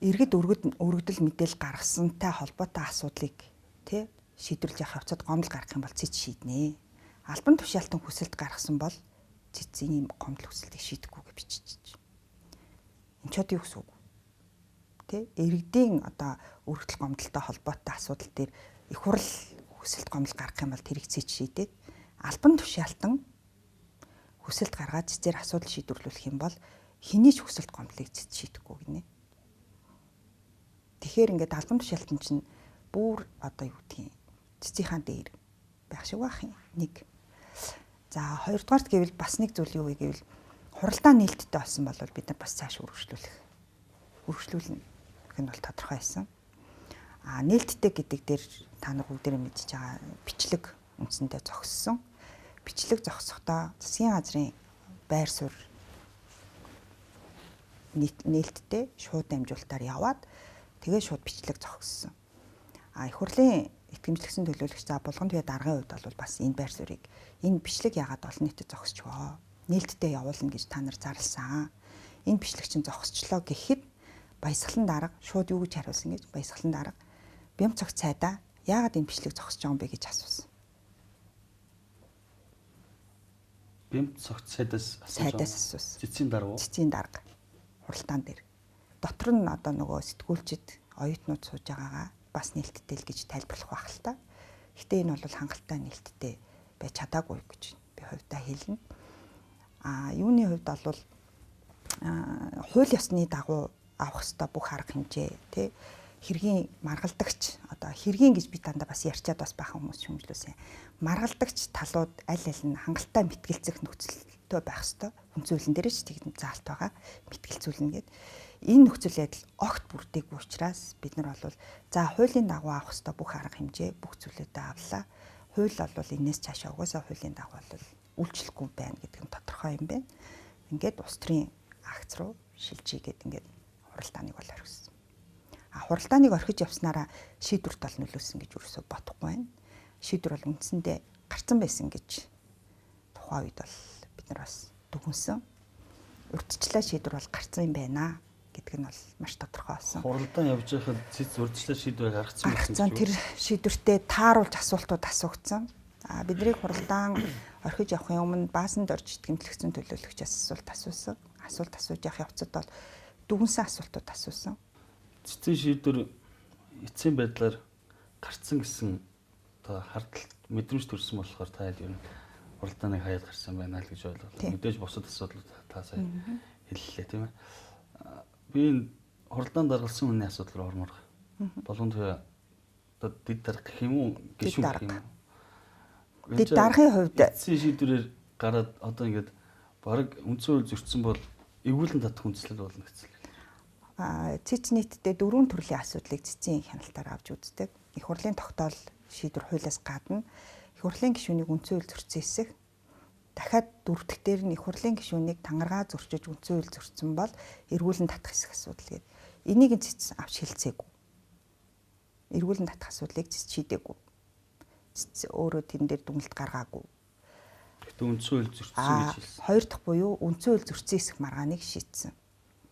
иргэд өргөдөл мэдээлэл гаргаснтай холбоотой асуудлыг тий шийдвэрлэж явах явцад гомдол гаргах юм бол цэц шийднэ. Албан тушаалтан хүсэлт гаргасан бол цэцийн гомдол хүсэлтийг шийдэхгүй гэж бичиж. Энд ч одоо юу гэсэн үг? Тэ иргэдийн одоо өргөдөл гомдолтой холбоотой асуудал дээр их хурл хүсэлт гомдол гаргах юм бол тэрийг цэц шийдээд албан тушаалтан хүсэлт гаргаад цэцээр асуудал шийдвэрлэх юм бол хэний ч хүсэлт гомдлыг цэц шийдэхгүй гинэ. Тэгэхээр ингээд албан тушаалтан чинь бүр одоо юу гэдгийг цэцийнхаа дээр байх шиг байх юм. Нэг. За хоёрдугаарт гэвэл бас нэг зүйл юу вэ гэвэл хуралдаа нээлттэй болсон бол бид нар бас цааш үргэлжлүүлнэ гэх нь бол тодорхой байсан. Нээлттэй гэдэг дээр та нар бүгдээрээ мэдж байгаа бичлэг үндсэндээ зогссон. Бичлэг зогсохдоо засгийн газрын байр суурь нээлттэй шууд дамжуулалтаар яваад тэгээ шууд бичлэг зогссон. Их хурлын итгэмжлэгсэн төлөөлөгч за булган туяа даргын хувьд бол бас энэ байр суурийг энэ бичлэг яагаад олон нийтэд зогсчихвоо. Нээлттэй явуулна гэж та нар зарласан. Энэ бичлэг чинь зогсчлоо гэхэд баясгалан дарга шууд юу гэж хариулсан гэж баясгалан дарга бям цогц цайдаа яагаад энэ бичлэг зогсож байгаа юм бэ гэж асуусан. Бям цогц цайдаас асуусан. Цэцгийн дарга. Цэцгийн дарга хуралдаан дээр. Дотор нь одоо нөгөө сэтгүүлчид оюутнууд сууж байгаагаа бас нээлттэй л гэж тайлбарлах байх л та. Гэтэ энэ бол хангалттай нээлттэй байж чадаагүй гэж би хувьдаа хэлнэ. Юуны хувьд бол хууль ёсны дагуу авах ёстой бүх арга хэмжээ тий хэргийн маргалдагч одоо хэргийн гэж би дандаа бас ярьчаад бас бахан хүмүүс шүмжлүүлсэн. Маргалдагч талууд аль аль нь хангалттай мэтгэлцэх нөхцөлтэй байх ёстой. Хүнцүүлэн дээр ч тийм заалт байгаа. Мэтгэлцүүлнэ гэд. Энэ нөхцөл байдал огт бүрдээгүй учраас бид нар бол за хуулийн дагуу авах ёстой бүх арга хэмжээ бүх зүйлүүдээ авлаа. Хууль бол энэс цаашаа угаасаа хуулийн дагуу бол үйлчлэхгүй байна гэдэг нь тодорхой юм байна. Ингээд улс төрийн акц руу шилжиж гээд ингээд хуралдааныг бол орхисон. Хуралдааныг орхиж явснараа шийдвэрт бол нөлөөсөн гэж юусоо бодохгүй байна. Шийдвэр бол үндсэндээ гарцсан байсан гэж тухайн үед бол бид нар бас дүгнсэн. Урьдчилан шийдвэр бол гарцсан юм байна гэдэг нь бол маш тодорхой болсон. Хуралдаан явж байхад цэц урьдчилан шийдвэр гаргацсан гэсэн. Тэр шийдвэртээ тааруулж асуултууд асуугдсан. Бидний хуралдаан орхиж явахын өмнө баасанд орж итгэмжлэгсэн төлөөлөгчөөс асуулт асуусан. Асуулт асууж явах явцад бол дүгнсэн асуултууд асуусан. Цэцэн шийдвэр эцсийн байдлаар гарцсан гэсэн одоо хардталт мэдрэмж төрсэн болохоор та ер нь хуралдааныг хаяад гарсан байна л гэж ойлголоо. Мэдээж бусад асуудлууд та сая хэллээ тийм ээ. Би энэ хуралдаан даргалсан хүний асуудал руу ормоор. Болгонд одоо дид дарга гэх юм уу? Гişүн гэх юм уу? Дид даргын хувьд эцсийн шийдвэрээр гараад одоо ингээд баг үндсэн хууль зөрчсөн бол эвгүүлэн татах хүнслэл болно гэсэн. Цэц нийтдээ 4 төрлийн асуудлыг цэцгийн хяналтаар авч үздэг. Их хурлын тогтоол шийдвэр хуулиас гадна их хурлын гишүүнийг үндсэн хууль зөрчсөн хэсэг дахиад дөрөвдөх дээр нь их хурлын гишүүнийг тангараа зөрчиж үндсэн хууль зөрчсөн бол эргүүлэн татах хэсэг асуудал гэдэг. Энийг цэц авч хэлцээгүй. Эргүүлэн татах асуудлыг цэц шийдээгүй. Цэц өөрөө тэн дээр дүгнэлт гаргаагүй. Гэхдээ үндсэн хууль зөрчсөн гэж хэлсэн. Хоёр дахь буюу үндсэн хууль зөрчсөн хэсэг маргааныг шийдсэн.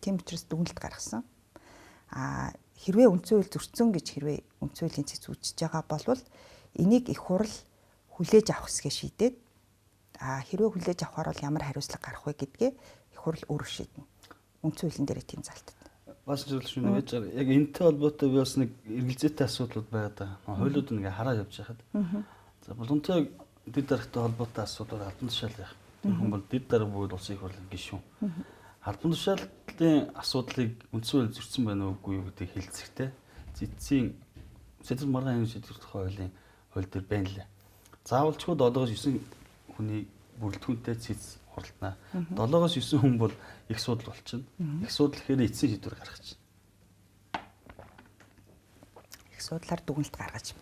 Тийм учраас дүгнэлт гаргасан. Хэрвээ үндсэн хууль зөрчсөн гэж хэрвээ үндсэн хуулийн цэц үзэж байгаа болвол энийг их хурл хүлээж авах хэсгээ шийдээд хэрвээ хүлээж авахаар бол ямар хариуцлага гарах вэ гэдгээ их хурл өөрөө шийднэ. Үндсэн хуулийн дээр тийм залтад. Бас зөвлөж байна гэж яг энэтэй холбоотой би бас нэг эргэлзээтэй асуудлууд байгаа даа. Хуулиуд ингээ хараад явж байхад. За боломжтой дид даргатай холбоотой асуудал албан тушаал яах. Тэгвэл бол дид дарга буюу улсын их хурлын гишүүн. Албан тушаалтын асуудлыг үндсэн хууль зөрчсөн байна уугүй юу гэдгийг хэлцэхтэй. Цэцгийн сэтэл маргаан шийдвэр хуулийн хууль дээр байна лээ. Заавалчгүй 7-9 хүний бүрэлдэхүүнтэй цэц хуралдана. 7-9 хүн бол их судал болчихно. Их судал гэхээр эцсийн шийдвэр гаргаж чинь. Их судлаар дүгнэлт гаргаж.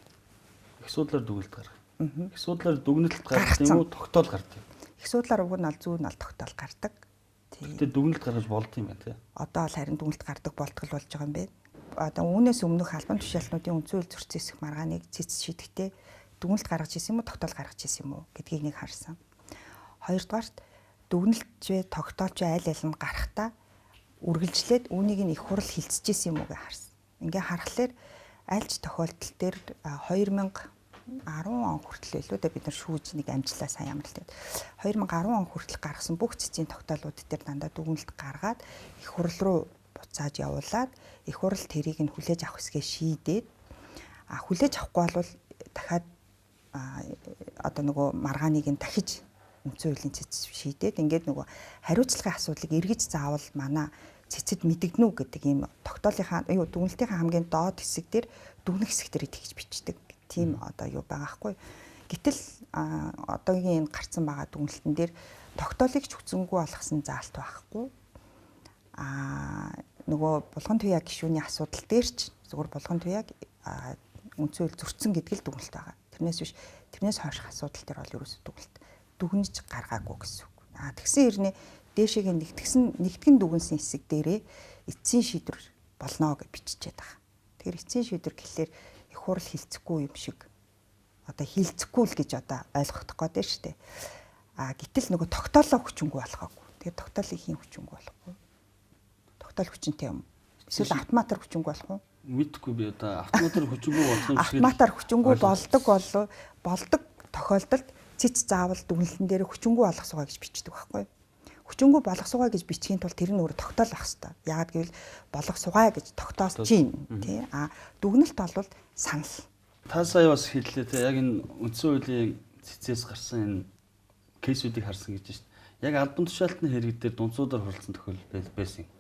Их судлаар дүгнэлт гаргах. Их судлаар дүгнэлт гаргах юм уу тогтоол гардаг. Их судлаар уг нь аль зүүн аль тогтоол гардаг. Тэгтээ дүгнэлт гаргаж болд юм байна тий. Одоо л харин дүгнэлт гардаг болтгол болж байгаа юм байна. Одоо үүнээс өмнөх албан тушаалтнуудын үндсэн хууль зөрчсөн хэсэг маргааныг цэц шийдэхдээ дүгнэлт гаргаж ирсэн юм уу тогтоол гаргаж ирсэн юм уу гэдгийг нэг харсан. Хоёрдугаарт дүгнэлт тогтоолч айл аль нь гарахтаа үргэлжлээд үүнийг нь их хурл хилцчихсэн юм уу гэж харсан. Ингээ харахаар альч тохиолдол дээр 2010 он хүртэл илүү бид нар шүүж нэг амжилтаа сайн ямар л тэгээд 2010 он хүртэл гаргасан бүх цэцгийн тогтоолууд дээр дандаа дүгнэлт гаргаад их хурл руу буцааж явуулаад их хурл тэрийг нь хүлээж авах хэсгээ шийдээд хүлээж авахгүй бол дахиад одоо нөгөө маргааныг нь дахиж үндсэн хуулийн цэц шийдээд ингээд нөгөө хариуцлагын асуудлыг эргэж заавал манай цэцэд мэдэгдэнэ үү гэдэг ийм тогтоолынхаа дүгнэлтийн хамгийн доод хэсэг дээр дүгнэх хэсэг дээр итгэж бичдэг. Тийм одоо юу байгаа хгүй. Гэтэл одоогийн энэ гарцсан байгаа дүгнэлтэн дээр тогтоолыг ч хүчзэнгүй болгосон заалт байхгүй. Нөгөө булган туяа гишүүний асуудал дээр ч зөвхөн булган туяаг үндсэн хууль зөрчсөн гэдэг л дүгнэлт байгаа. Тэрнээс биш тэрнээс хойших асуудал дээр бол ерөөсөө дүгнэлт дүгнэж гаргаагүй гэсэн үг. Тэгсэн хэрнээ дээшээгээ нэгтгэн дүгнсэн хэсэг дээрээ эцсийн шийдвэр болно гэж биччихээд байгаа. Тэгэхээр эцсийн шийдвэр гэхлээр их хурл хилцэхгүй юм шиг одоо хилцэхгүй л гэж одоо ойлгох гээд шүү дээ. Гэтэл нөгөө тогтоолоо хүчингүй болгоогүй. Тэгээд тогтоолыг хийн хүчингүй болохгүй. Тогтоол хүчинтэй юм. Эсвэл автоматар хүчингүй болох уу? Мэдхгүй би одоо автоматар хүчингүй болох юм шиг. Автоматар хүчингүй болдог тохиолдолд цэц заавал дүгнэлтэн дээр хүчингүй болгосгоо гэж бичдэг байхгүй юу? Хүчингүй болгосгоо гэж бичгийн тулд тэр нь өөр тогтоол ах хэвээр. Яагаад гэвэл болгосгоо гэж тогтоосч чинь тий. Дүгнэлт бол санал. Та сая бас хэллээ те яг энэ үндсэн хуулийн цэцээс гарсан энэ кейсүүдийг харсан гэж байна шүү дээ. Яг албан тушаалтны хэрэг дээр дунцуудаар хурлцсан тохиолдол байсан юм.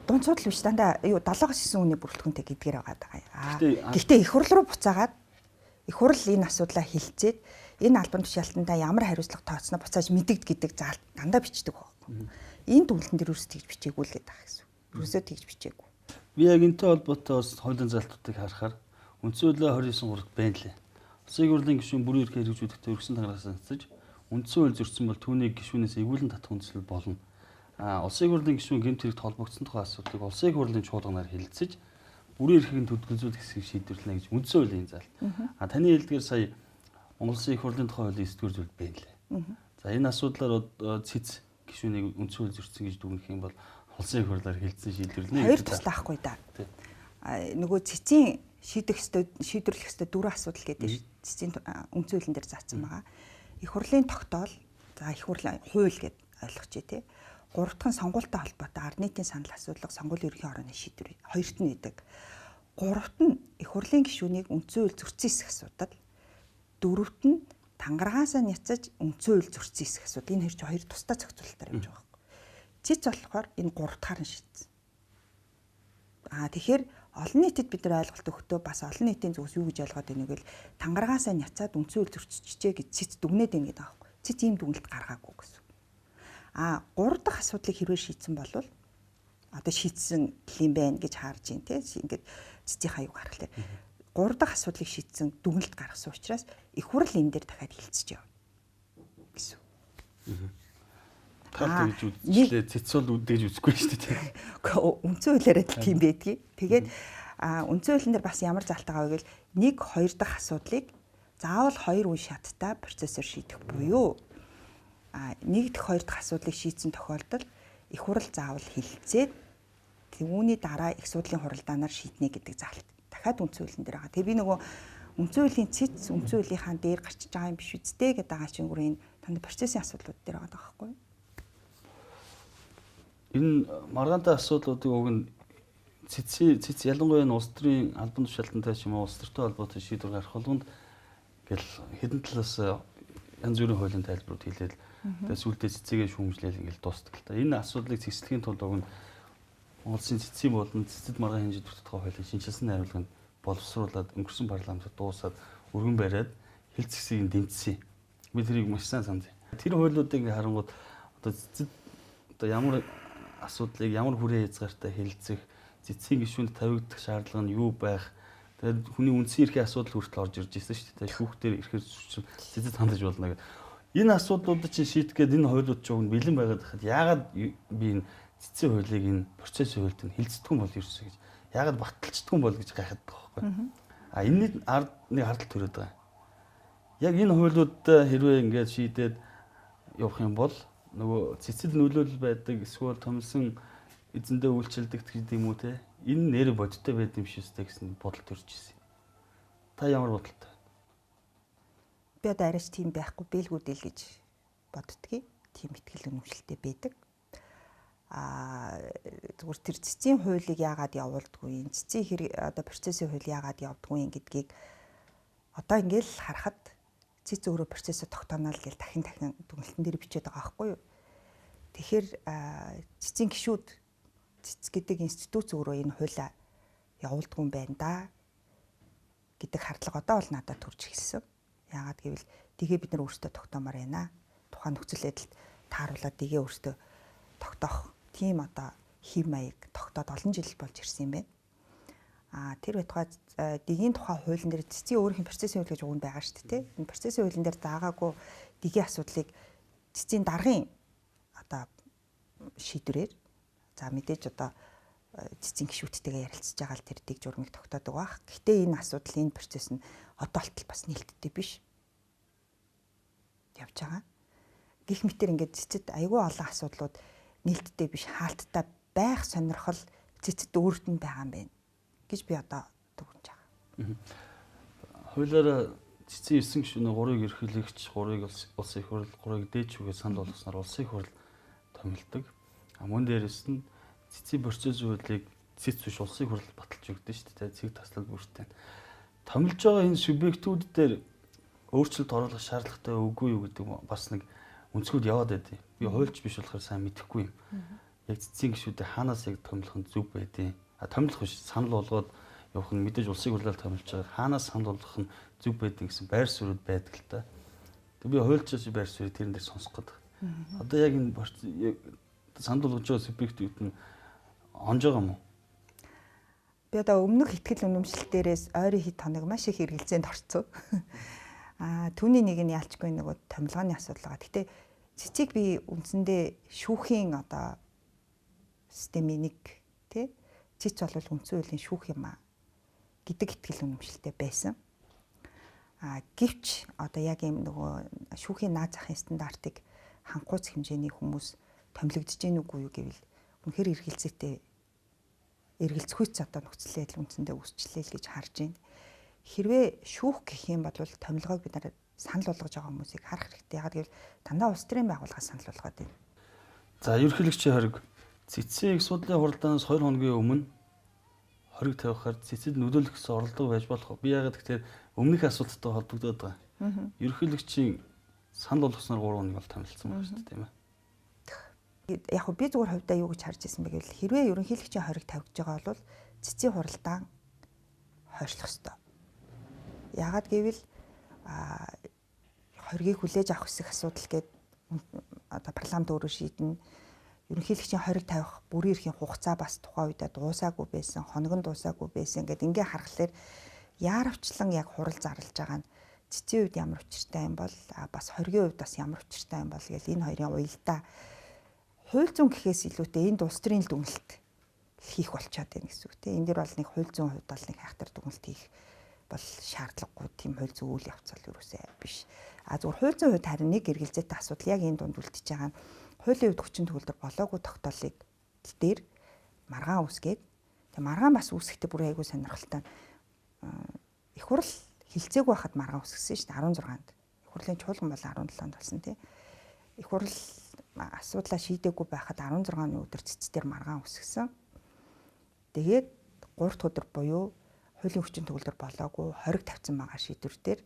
Дунцууд л биш дандаа 7-9 үний бүрэлдэхүүнтэй гэдгээр байгаа даа. Гэхдээ их хурл руу буцаагаад их хурл энэ асуудлаа хэлцээд энэ албан тушаалтандаа ямар хариуцлага тооцсноо буцааж мэдэгд гэдэг заалт дандаа бичдэг байхгүй. Энэ дүгнэлтэн дээр юус тэгж бичээгүй л гэдэг байгаа гэсэн. Юусоо тэгж бичээгүй. Би яг энэтэй холбоотой бас хуулийн залтуудыг харахаар үндсэн хуулийн 29-3-т байна лээ. Улсын хурлын гишүүн бүрэн эрх хэрэгжүүлэхдээ өргөсөн тагараас анцаж үндсэн хууль зөрчсөн бол түүнийг гишүүнээс эвгүүлэн татах үндслэл болно. Улсын хурлын гишүүн гэмт хэрэгт холбогдсон тухай асуудлыг улсын хурлын чуулганаар хэлэлцэж бүрэн эрхийг төлөвлөжүүлэх хэсгийг шийдвэрлэнэ гэж үндсэн хуулийн заалт. Таны хэлдгээр сая Монгол Улсын их хурлын тухай хуулийн 9-р зүйлд байна лээ. За энэ асуудлаар цэц гишүүнийг үндсэн хууль зөрчсөн гэж дүгнэх юм бол улсын их хурлаар хэлэлцэн шийдвэрлэнэ. Хоёр туслахгүй да. Нөгөө цэцийн шийдвэрлэх ёстой дөрвөн асуудал гэдэг шүү. Цэцийн үндсэн хуулийн дээр заасан байгаа. Их хурлын тогтоол, за их хурлын хууль гэд ойлгочих тий. Гурав дахь нь сонгуультай холбоотой ард нийтийн санал асуудлыг сонгуулийн ерөнхий хорооны шийдвэр хоёрт нь байдаг. Гуравт нь их хурлын гишүүнийг үндсэн хууль зөрчсөн хэсэг асуудал. Дөрөвт нь тангараагаасаа няцаж үндсэн хууль зөрчсөн хэсэг асуудал. Энэ хоёр тусдаа зохицуулалтаар явж байгаа юм. Цэц болохоор энэ гурав дахьаар нь шийдсэн. Тэгэхээр олон нийтэд бид нар ойлголт өгөхдөө бас олон нийтийн зүгээс юу гэж ойлгоод байгааг нь тангараагаасаа няцаад үндсэн хууль зөрчижээ гэж цэц дүгнээд байна гэдэг аахгүй. Цэц ийм дүгнэлт гаргаагүй гэсэн. Гурав дахь асуудлыг хэрвээ шийдсэн бол одоо шийдсэн юм байна гэж харж байна тийм ингээд цэцийн хаяг гаргалаа. Гурав дахь асуудлыг шийдсэн дүгнэлт гаргасан учраас их хурл энэ дээр дахиад хилцэж явна гэсэн. Таатай гэж үзлээ цэц бол үдээж үзэхгүй шүү дээ. Үндсэн хуулиараа л тийм байдгийг. Тэгээд үндсэн хуулийн дээр бас ямар залтайгаа вэ гэвэл 1-2 дахь асуудлыг заавал 2 үе шаттай процессор шийдэх буюу 1 дахь 2 дахь асуудлыг шийдсэн тохиолдолд их хурл заавал хилцээд түүний дараа их судлалын хуралдаанаар шийднэ гэдэг заалт дахиад үндсэн хуулийн дээр байгаа. Тэгээ би нөгөө үндсэн хуулийн цэц үндсэн хуулийнхаа дээр гарчиж байгаа юм биш үсттэй гэдэг байгаа чинь энэ танд процессын асуудлууд дээр байгаа байхгүй юу? Энэ маргаантай асуудлуудыг уг нь цэц ялангуяа улс төрийн албан тушаалтантай ч юм уу улс төртэй холбоотой шийдвэр гаргах болгонд гэл хэдэн талаас янз бүрийн хуулийн тайлбарууд хэлээд тэгээд сүүлдээ цэцэгээ шүүмжлээл ингээл дуустдаг л та. Энэ асуудлыг цэцлэхийн тулд уг нь Монгол Улсын цэцгийн болон цэцэд маргаан хэмжээд бүртгэх хуулийн шинжилсэн хариулганд боловсруулад өнгөрсөн парламентод дуусаад өргөн бариад хэлц хэсгийг дэмжсэн. Би тэрийг маш сайн санд. Тэр хуулиудыг ингээ харангууд одоо цэцэд одоо ямар асуудлыг ямар хүрээ хязгаартай хэлэлцэх, цэцгийн гишүүнд тавигдах шаардлага нь юу байх. Тэгээд хүний үндсэн эрхийн асуудал хүртэл орж ирж байсан шүү дээ. Шүүхтэр ирэхээр цэцэд хандаж болно гэдэг. Энэ асуудлуудыг чинь шийдэх гээд энэ хуулиуд ч уг нь бэлэн байгаад хахад яагаад би энэ цэцгийн хуулийг энэ процессын хуульд нь хилцдэггүй бол ерөөсөө гэж. Яагаад баталцдаггүй бол гэж гайхаад байгаа байхгүй. Энэний ард нэг хардтал төрөд байгаа. Яг энэ хуулиудаа хэрвээ ингээд шийдээд явах юм бол нөгөө цэцэл нөлөөлөл байдаг эсвэл томилсон эзэндээ үйлчлдэг гэдэг юм уу те. Энэ нэр бодиттой байд юм шиг өстэй гэсэн бодол төрж ирсэн. Та ямар бодолтой? Би одоо арайч тийм байхгүй бэлгүүдэл гэж боддгийг. Тийм ихтгэл үнэмшилтэй байдаг. Зүгээр тэр цэцгийн хуулийг яагаад явуулдаггүй, цэцгийн хэрэг одоо процессын хууль яагаад явдаггүй гэдгийг одоо ингээл харахад цэц өөрөө процессыг тогтооно л гэж дахин дүгнэлтэн дээр бичээд байгаа байхгүй юу. Тэгэхээр цэцгийн гишүүд цэц гэдэг институт өөрөө энэ хуулиа явуулдаггүй юм байна да гэдэг хардлага одоо бол надад төрж эхэлсэн. Яагаад гэвэл тгээ бид нар өөрсдөө тогтоомоор байна. Тухайн нөхцөл байдалд тааруулаад тгээ өөрсдөө тогтоох тийм одоо хэв маяг тогтоод олон жил болж ирсэн юм байна. Тэр байтугай дэгийн тухай хуулийн дээр цэцгийн өөрийнх нь процессын хууль гэж үг нь байгаа шүү дээ. Энэ процессын хуулийн дээр заагаагүй дэгийн асуудлыг цэцгийн даргын одоо шийдвэрээр за мэдээж одоо цэцгийн гишүүдтэйгээ ярилцж байгаа л тэр дэг журмыг тогтоодог байх. Гэхдээ энэ асуудал, энэ процесс нь одоо болтол бас нээлттэй биш. Явж байгаа. Гэх мэтэр ингээд цэцэд айгүй олон асуудлууд нээлттэй биш, хаалттай байх сонирхол цэцэд өөрт нь байгаа юм байна гэж би одоо дүгнэж байгаа. Хуулиараа цэцэн 9 гишүүний 3-ыг ерөнхийлөгч, 3-ыг улсын их хурл, 3-ыг дээд шүүгээ санал болгосноор улсын их хурл томилдог. Мөн дээрэс нь цэцгийн процесс хуулийг цэц биш улсын их хурл баталж өгдөө шүү дээ. Цэг таслал бүртээ. Томилж байгаа энэ субъектүүд дээр өөрчлөлт оруулах шаардлагатай үгүй юу гэдэг бас нэг өнцгүүд яваад байдیں۔ Би хуульч биш болохоор сайн мэдэхгүй юм. Яг цэцгийн гишүүдэд хаанаас яг томилох нь зөв байдیں۔ Томилох биш, санал болгоод явах нь мэдээж улсын хурлаар томилж байгаа. Хаанаас санал болгох нь зөв байдیں гэсэн байр суурьуд байдаг л та. Тэг би хуульчаас байр суурийг тэрэн дээр сонсох гэдэг. Одоо яг энэ санал болгож байгаа субъектүүд нь онж байгаа юм уу? Би одоо өмнөх ихтгэл үнэмшил дээрээс ойрын хэд хоног маш их хэрэгэлцээнд орцсон. Түүний нэг нь ялчгүй нөгөө томилгооны асуудал байгаа. Гэтэ цэцгийг би үндсэндээ шүүхийн одоо системийн нэг тий цэц бол үндсэн хуулийн шүүх юм а гэдэг ихтгэл үнэмшилтэй байсан. Гэвч одоо яг юм нөгөө шүүхийн наад захын стандартыг хангууц хэмжээний хүмүүс томилогдож гин үгүй юу гэвэл үнэхээр эргэлзэхүйц одоо нөхцөл байдал үндсэндээ үүсчлээ л гэж харж байна. Хэрвээ шүүх гэх юм бол томилгоог бид нараа санал болгож байгаа хүмүүсийг харах хэрэгтэй. Ягаад гэвэл дандаа улс төрийн байгууллагаас санал болгоод байна. За ерөнхийлөгчийн хориг цэцгийн их судлалын хуралдаанаас 2 хоногийн өмнө хориг тавихаар цэцэд нөлөөлөх гэсэн оролдого байж болох. Би ягаад гэхээр өмнөх асуудалтай холбогдоод байгаа. Ерөнхийлөгчийн санал болгосноор 3 хоног бол томилсон байна шүү дээ, тийм ээ. Яг би зүгээр хувьдаа юу гэж харж ирсэн бэ гэвэл хэрвээ ерөнхийлөгчийн хориг тавьж байгаа бол цэцгийн хуралдаан хойшлох ёстой. Яагаад гэвэл хоригийг хүлээж авах хэсэг асуудал гээд одоо парламент өөрөө шийднэ. Ерөнхийлөгчийн хориг тавих бүрийн эрхийн хугацаа бас тухайн үедээ дуусаагүй байсан, хоног нь дуусаагүй байсан гэдэг ингээ харахаар яаравчлан яг хурал зарлаж байгаа нь цэцгийн үед ямар учиртай юм бол бас хоригийн үед бас ямар учиртай юм бол гэж энэ хоёрын уялдаа хууль зүйн гэхээс илүүтэй энэ улс төрийн дүгнэлт хийх болчиход байна гэсэн үг тийм. Энэ дэр бол нэг хууль зүйн хувьд бол нэг хайхтар дүгнэлт хийх бол шаардлагагүй тийм хууль зүйн үйл явц л юусаа биш. Зүгээр хууль зүйн хувьд харин нэг эргэлзээтэй асуудал яг энэ дунд үлдчихэж байгаа нь хуулийн хувьд хүчин төгөлдөр болоогүй тогтоолыг дээр маргаан үүсгээд тэг маргаан бас үүсэхдээ бүр айгүй сонирхолтой. Их хурл хилцээг байхад маргаан үүсгэсэн шүү дээ 16-нд. Их хурлын чуулган бол 17-нд болсон тийм. Их хурл асуудлаа шийдээгүй байхад 16-ны өдөр цэцдэр маргаан үүсгэсэн. Тэгээд 3 дахь өдөр буюу хуулийн хүчин төгөлдөр болоогүй хориг тавьсан байгаа шийдвэрээр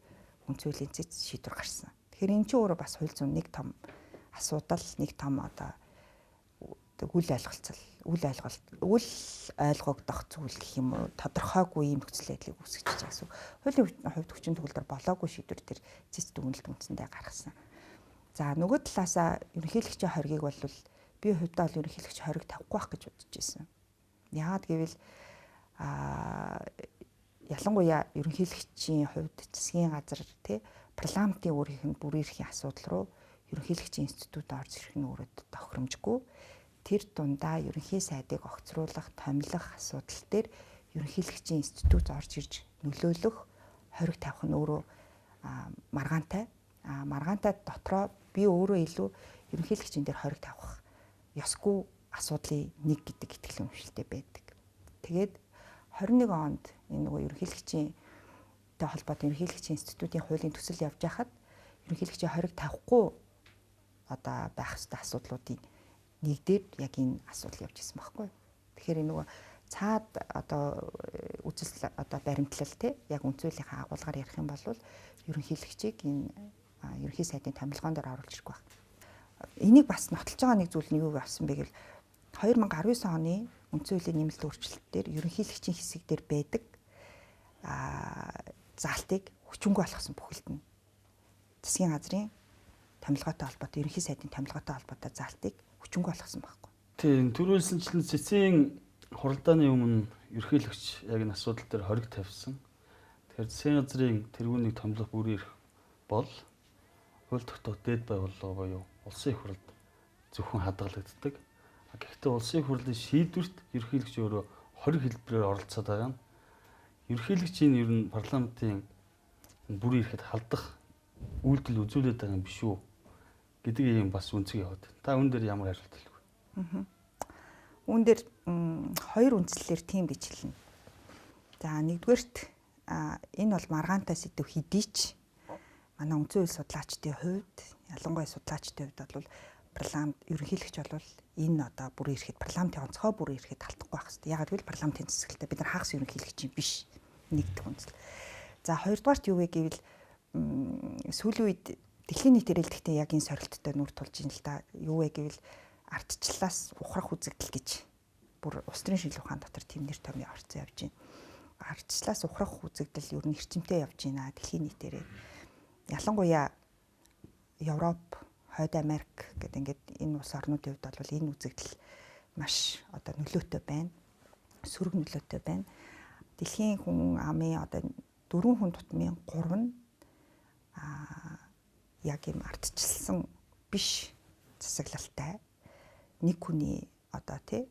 хүнс хуулийн цэц шийдвэр гарсан. Тэгэхээр эн чинь өөрөө бас хууль зүйн нэг том асуудал, нэг том одоо үл ойлгогдох зүйл гэх юм уу тодорхойгүй юм нөхцөл байдлыг үүсгэж байгаа гэсэн. Хуулийн хувьд хүчин төгөлдөр болоогүй шийдвэр төр цэц дүгнэлт үндсэндээ гаргасан. За нөгөө талаасаа ерөнхийлөгчийн хоригийг бол би хувьдаа бол ерөнхийлөгч хориг тавихгүй байх гэж бодож байсан. Яагаад гэвэл ялангуяа ерөнхийлөгчийн хувьд засгийн газар тий парламентын өөрийнх нь бүрийн эрхийн асуудал руу ерөнхийлөгчийн институт орж ирэх нь өөрөө тохиромжгүй. Тэр дундаа ерөнхий сайдыг огцруулах, томилох асуудал дээр ерөнхийлөгчийн институт орж ирж нөлөөлөх, хориг тавих нь өөрөө маргаантай. Маргаантай дотроо би өөрөө илүү ерөнхийлөгчийн дээр хориг тавих ёсгүй асуудлын нэг гэдэг итгэл үнэмшилтэй байдаг. Тэгээд 21 онд энэ нөгөө ерөнхийлөгчийнтэй холбоотой ерөнхийлөгчийн институтын хуулийн төсөл явж байхад ерөнхийлөгчийн хориг тавихгүй одоо байх ёстой асуудлуудын нэг дээр яг энэ асуудал явж ирсэн байхгүй. Тэгэхээр энэ нөгөө цаад одоо үзэл одоо баримтлал тий яг үнцүүлийнхаа агуулгаар ярих юм бол ерөнхийлөгчийг энэ ерөнхий сайдын томилгоон дээр оруулж ирэх байх. Энийг бас нотолж байгаа нэг зүйл нь юу болсон бэ гэвэл 2019 оны үндсэн хуулийн нэмэлт өөрчлөлтөөр ерөнхийлөгчийн хэсэг дээр байдаг заалтыг хүчингүй болгосон бүхэлд нь засгийн газрын томилгоотой холбоотой ерөнхий сайдын томилгоотой холбоотой заалтыг хүчингүй болгосон байхгүй. Тийм түрүүлсэнчлэн цэцгийн хуралдааны өмнө ерөнхийлөгч яг энэ асуудал дээр хориг тавьсан. Тэгэхээр засгийн газрын тэргүүнийг томилох бүрийн эрх бол хууль тогтоох дээд байгууллага буюу улсын их хурлд зөвхөн хадгалагддаг. Гэхдээ улсын хурлын шийдвэрт ерөнхийлөгч өөрөө 20 хэлбэрээр оролцоод байгаа нь ерөнхийлөгчийн ер нь парламентын бүрийн эрхэд халдах үйлдэл үзүүлээд байгаа юм биш үү гэдэг юм бас үнцэг яваад. Та үүн дээр ямар хариулт хэлэх вэ? Үүн дээр хоёр үндслэлээр тийм гэж хэлнэ. За нэгдүгээрт энэ бол маргаантай сэдв хэдий ч манай үндсэн хууль судлаачдын хувьд ялангуяа судлаачдын хувьд бол парламент ерөнхийлөгч бол энэ одоо бүрийн эрхэд парламентын онцгой бүрийн эрхэд халтахгүй байх хэрэгтэй. Ягаад гэвэл парламентын засаглалтаа бид нар хагас ерөнхийлөгч юм биш. Нэгдүгээр үндсэл. За хоёрдугаарт юу вэ гэвэл сүүлийн үед дэлхийн нийт эрэлттэй яг энэ сорилттой нүр тулж ин л да. Юу вэ гэвэл ардчлалаас ухрах үзэгдэл гэж бүр улс төрийн шинжилгээ ухаан дотор тийм нэр томьёо орцсон явж байна. Ардчлалаас ухрах үзэгдэл ер нь эрчимтэй явж байна дэлхийн нийтээрээ. Ялангуяа Европ, Хойд Америк гэдэг ингээд энэ улс орнуудын хувьд бол энэ үзэгдэл маш одоо нөлөөтэй байна. Сөрөг нөлөөтэй байна. Дэлхийн хүн амын одоо 4 хүн тутмын 3 нь яг юм ардчилсан биш засаглалтай нэг хүний одоо тий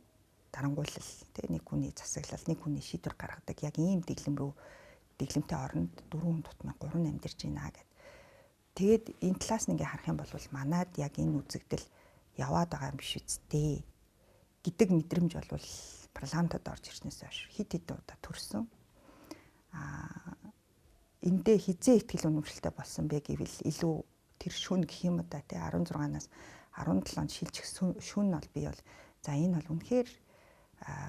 дарангуйлал тий нэг хүний засаглал нэг хүний шийдвэр гаргадаг яг ийм дэглэмтэй оронд 4 хүн тутмын 3 нь амьдарч байна гэд. Тэгээд энэ талаас нь ингээ харах юм бол манад яг энэ үзэгдэл яваад байгаа юм биш үсттэй гэдэг мэдрэмж бол парламентод орж ирснээс хойш хэд хэдэн удаа төрсөн. Эндээ хизээ ихтгэл үнэмшилтэй болсон бэ гэвэл илүү тэр шүн гэх юм да тий 16-наас 17-нд шилжих шүн бол би бол за энэ бол үнэхээр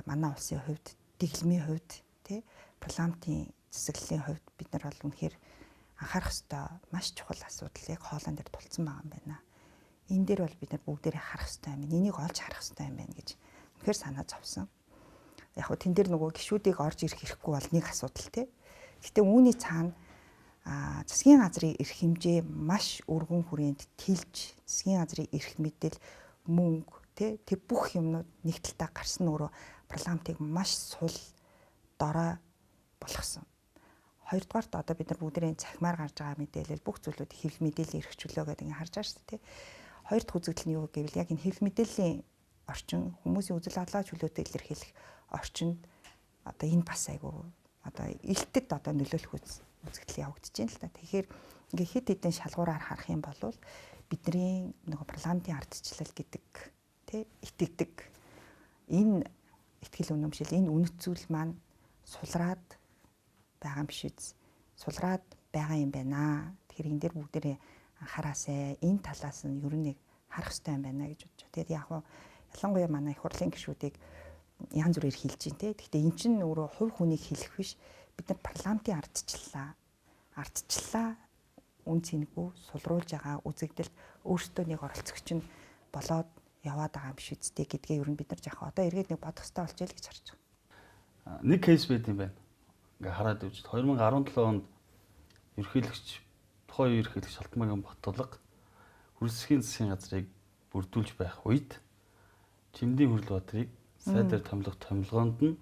манай улсын хувьд дэглэмийн хувьд тий парламентын засаглалын хувьд бид нар бол үнэхээр анхаарах ёстой маш чухал асуудал яг хоолон дээр тулцсан байгаа юм байна. Энэ дээр бол бид нар бүгдээрээ харах ёстой юм. Энийг олж харах ёстой юм байна гэж үнэхээр санаа зовсон. Яг хөө тэн дээр нөгөө гишүүдийг орж ирэх хэрэггүй бол нэг асуудал тий. Гэтэ үүний цаана засгийн газрын эрх хэмжээ маш өргөн хүрээнд тэлж засгийн газрын эрх мэдэл мөнгө тий тэр бүх юмнууд нэг талтаа гарсан нь өөрөө парламентыг маш сул дорой болгосон. Хоёрдугаарт одоо бид нар бүгдээрээ цахимаар гарч байгаа мэдээлэл бүх зүйлүүд хэвлэл мэдээллийн эрхчлөө гэдэг ингэ харж байгаа шүү дээ тий. Хоёр дахь үзэгдэл нь юу гэвэл яг энэ хэвлэл мэдээллийн орчин хүмүүсийн үзэл бодлоо чөлөөтэй илэрхийлэх орчинд одоо энэ бас айгу одоо илтэд одоо нөлөөлөх үзэгдэл явагдаж байна л да. Тэгэхээр ингээ хэд хэдэн шалгуураар харах юм бол бидний нөгөө парламентын ардчлал гэдэг тий итгэдэг энэ ихтгэл үнэмшил энэ үнэт зүйл маань сулраад байгаа юм биш үү? Сулраад байгаа юм байна. Тэгэхээр энэ дээр бүгдээрээ анхаараасай. Энэ талаас нь ер нь харах хэрэгтэй юм байна гэж бодож. Тэгээд яг нь ялангуяа манай их хурлын гишүүдийг янз бүрээр хэлж байна те. Гэхдээ эн чинь өөрөө хувь хүнийг хэлэх биш. Бид нар парламентын ардчлалаа үн цэнэгүй сулруулж байгаа үзэгдэл өөртөө нэг оролцогч нь болоод яваад байгаа юм биш үсттэй гэдгээ ер нь бид нар яг одоо эргээд нэг бодох хэрэгтэй болчихё л гэж харж байгаа. Нэг кейс байт юм байна. Ингээ хараад үзвэл 2017 онд ерөнхийлөгч тухайн ерөнхийлөгч Алтмаагийн Батулга хөрсгийн засгийн газрыг бүрдүүлж байх үед Чимдийн Хөрлбаатрыг сайдаар томилгоонд нь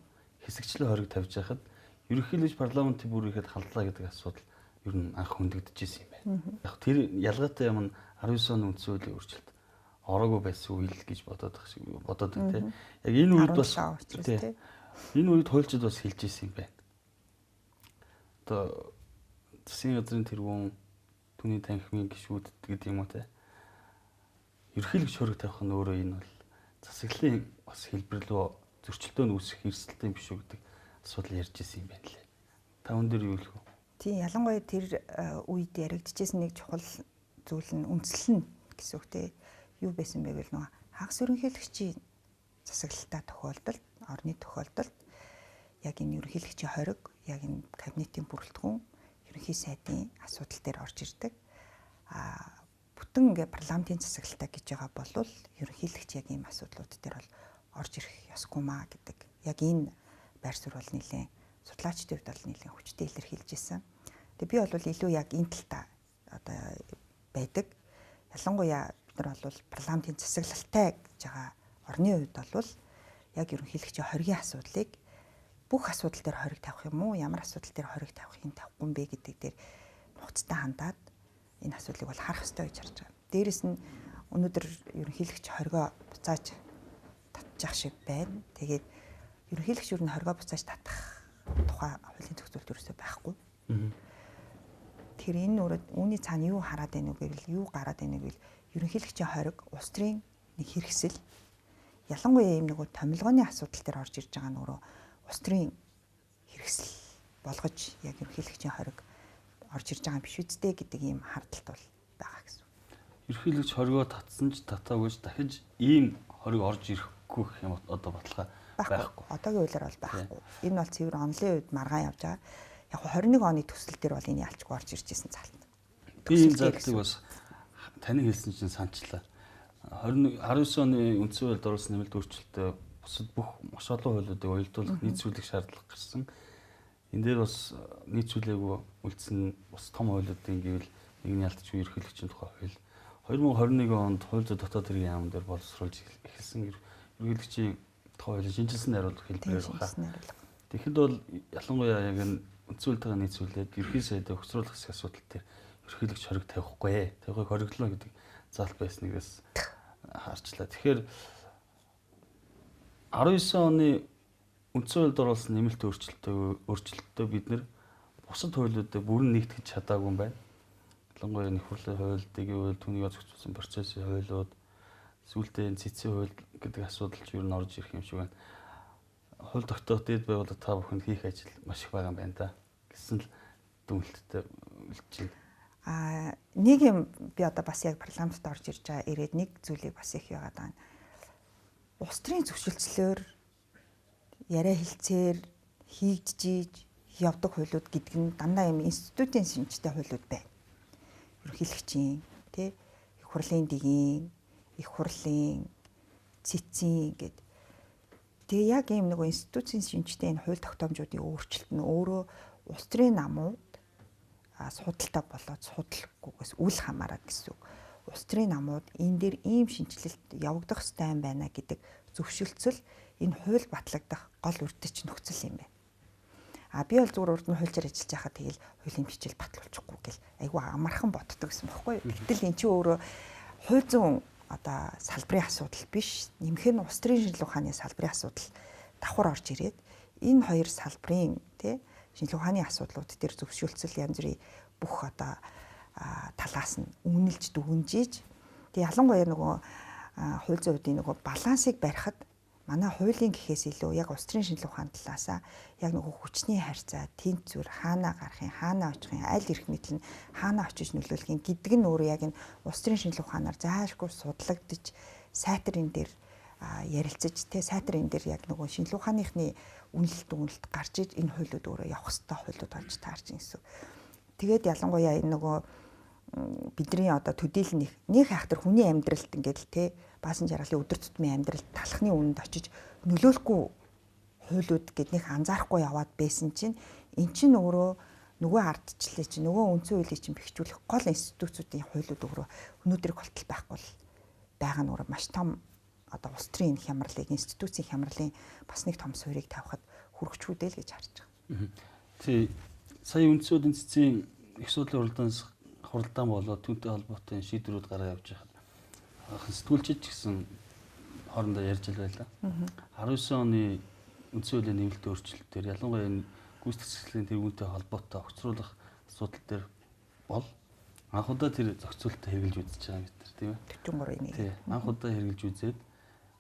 хэсэгчлэн хориг тавьж байхад ерөнхийлөгч парламентын бүр ихэд халдлаа гэдэг асуудал ер нь анх хөндөгдөж ирсэн юм байна. Яг тэр ялгаатай юм нь 19 оны үндсэн хуулийн өөрчлөлт ороогүй байсан үйл гэж бодоод байна тийм. Яг энэ үед бас энэ үед хуульчид бас хэлж ирсэн юм байна. Одоо засгийн газрын тэргүүн түүний танхимын гишүүд гэдэг юм уу те. Ерөнхийлөгч хориг тавих нь өөрөө энэ бол засаглалын бас хэлбэр рүү зөрчилдөөн үүсэх эрсдэлтэй биш үү гэдэг асуудал ярьж ирсэн юм байна лээ. Та өндөр юу хэлэх вэ? Тийм ялангуяа тэр үед яригдчихсэн нэг чухал зүйл нь үндэслэл нь гэсэн үг те. Юу байсан бэ гэвэл нөгөө хагас ерөнхийлөгчийн засаглалтаа тохиолдолд орны тохиолдолд яг энэ ерөнхийлөгчийн хориг яг энэ кабинетийн бүрэлдэхүүн ерөнхий сайдын асуудал дээр орж ирдэг. Бүтэн ингээ парламентын засаглалтаа гэж байгаа бол ерөнхийлөгч яг ийм асуудлууд дээр бол орж ирэх ёсгүй маа гэдэг. Яг энэ байр суурь бол нэлээд судлаачдын хувьд бол нэлээд хүчтэй илэрхийлж ирсэн. Тэгээ би бол илүү яг энэ талдаа одоо байдаг. Ялангуяа бид нар бол парламентын засаглалтай гэж байгаа орны хувьд бол яг ерөнхийлөгчийн хоригийн асуудлыг бүх асуудал дээр хориг тавих юм уу? Ямар асуудал дээр хориг тавихын тавихгүй юм бэ гэдэг дээр нухацтай хандаад энэ асуудлыг бол харах хэрэгтэй гэж харж байгаа. Дээрэс нь өнөөдөр ерөнхийлөгч хоригоо буцааж ах шиг байна. Тэгээд ерөнхийлөгч юу н хоргоо буцааж татах тухай хуулийн зохицуулт ерөөсөй байхгүй. Тэгэхээр энэ үүний цаана юу хараад байна вэ гэвэл юу гараад байна вэ гэвэл ерөнхийлөгчийн хориг улс төрийн нэг хэрэгсэл ялангуяа ийм нөгөө томилгооны асуудал дээр орж ирж байгаа нөгөө улс төрийн хэрэгсэл болгож яг ерөнхийлөгчийн хориг орж ирж байгаа юм биш үсттэй гэдэг ийм хардталт бол байгаа гэсэн. Ерөнхийлөгч хоригоо татсан ч татаагүйч дахиж ийм хориг орж ирэхгүй гэх юм одоо баталгаа байхгүй. Одоогийн үеэр бол байхгүй. Энэ бол цэвэр онлын үед маргаан явж байгаа. Яг 21 оны төсөл дээр бол энэ ялчгүй орж ирж исэн цаалт. Би энэ задлыг бас таны хэлсэн чинь санчлаа. 19 оны үндсэн хуульд оруулсан нэмэлт өөрчлөлтөд бусад бүх маш олон хуулиудыг уялдуулах нийцүүлэх шаардлага гарсан. Энэ дээр бас нийцүүлээгүй үлдсэн бас том хуулиудын гэвэл нэг нь ялтч ерөнхийлөгчийн тухай хууль. 2021 онд хууль зүйн дотоод хэргийн яам дээр боловсруулж эхэлсэн ерөнхийлөгчийн тухай хуулийг шинжилсэн найруулга хэлбэрээр байна. Тэгэхэд бол ялангуяа яг энэ үндсэн хуультай нийцүүлээд ерхий сайдыг өгсруулах хэсэг асуудал дээр ерөнхийлөгч хориг тавихгүй. Тавихыг хориглоно гэдэг заалт байснаас харчлаа. Тэгэхээр 19 оны үндсэн хуульд оруулсан нэмэлт өөрчлөлтөө бид нэр бусад хуулиудад бүрэн нэгтгэж чадаагүй юм байна. Ялангуяа нөхөрлөлийн хууль, дэгийн хууль, түүнийг зохицуулсан процессын хуулиуд, сүүлдээ энэ цэцэн хууль гэдэг асуудал ч юу н орж ирэх юм шиг байна. Хууль тогтоох дэд байгууллага та бүхэнд хийх ажил маш их байгаа юм байна да гэсэн л дүгнэлттэй үлдэж байна. Нэг юм би одоо бас яг парламентд орж ирж байгаа ирээд нэг зүйлийг бас их яагаад байна. Улс төрийн зөвшөлтслөөр яриа хэлцээр хийгдэж явдаг хуулиуд гэдэг нь дандаа юм институтын шинжтэй хуулиуд байна. Ерөнхийлөгчийн тий их хурлын дэгийн, их хурлын цэцэн гэдэг. Тэгээ яг ийм нэг институтын шинжтэй энэ хууль тогтоомжуудын өөрчлөлт нь өөрөө улс төрийн намууд судалтай болоод судалгүйгээс үл хамааран гэсэн үг. Улс төрийн намууд энэ дээр ийм шинжилэлт явагдах ёстой юм байна гэдэг зөвшөлтсөл энэ хууль батлагдах гол үрдэж нөхцөл юм байна. Би бол зүгээр урд нь хуульчаар ажиллаж байхад тэгэл хуулийн бичил батлуулчихгүй гэл айгүй амархан боддог гэсэн бохоггүй. Гэтэл эн чинь өөрөө хууль зүйн одоо салбарын асуудал биш. Нэмэх нь улс төрийн шинжилгээ ухааны салбарын асуудал давхар орж ирээд энэ хоёр салбарын тий шинжилгээ ухааны асуудлууд дээр зөвшөөрөлцөл янз бүрийн бүх одоо талаас нь үнэлж дүгнжиж тэг ялангуяа нөгөө хууль зүйн үеийн нөгөө балансыг барихад манай хуулийн гэхээс илүү яг улс төрийн шинжилгээ ухааны талаасаа яг нөгөө хүчний харьцаа, тэнцвэр, хаанаа гарахын, хаанаа очихын, аль эрх мэдэл нь хаанаа очиж нөлөөлөхин гэдэг нь өөрөө яг энэ улс төрийн шинжилгээ ухаанаар заашгүй судлагдж сайтар энэ дээр ярилцаж тэ сайтар энэ дээр яг нөгөө шинжилгээ ухааныхны үнэлэлт гарч иж энэ хуулиуд өөрөө явах ёстой хуулиуд болж таарч гэсэн. Тэгээд ялангуяа энэ нөгөө бидний одоо төдийлөн нэг хайхтар хүний амьдралд ингээд л те баасан жаргалын өдөр тутмын амьдралд талхны үнэнд очиж нөлөөлөхгүй хуулиуд гэд нэг анзаарахгүй яваад байсан чинь эн чинь өөрөө нөгөө ардчлалыг чинь нөгөө үндсэн хуулийг чинь бэхжүүлэх гол институцуудын хуулиуд өөрөө өнөөдрийг болтол байхгүй байгаа нь өөрөө маш том одоо улс төрийн хямралыг институцийн хямралын бас нэг том суурийг тавихад хүргэчүүдэй л гэж харж байгаа. Тий. Сая үндсэн хуулийн цэцгийн их судлалын хуралдаан болоод түүнтэй холбоотой шийдвэрүүд гараа явж байхад сэтгүүлчид ч гэсэн хоорондоо ярьж байлаа. 19 оны үндсэн хуулийн нэмэлт өөрчлөлтөөр ялангуяа энэ гүйцэтгэх засаглалын тэргүүнтэй холбоотой огцруулах асуудал дээр бол анх удаа тэр зохицуултыг хэрэгжилж үзэж байгаа юм бид тийм ээ. 43-ийн 1. Тий. Анх удаа хэрэгжилж үзээд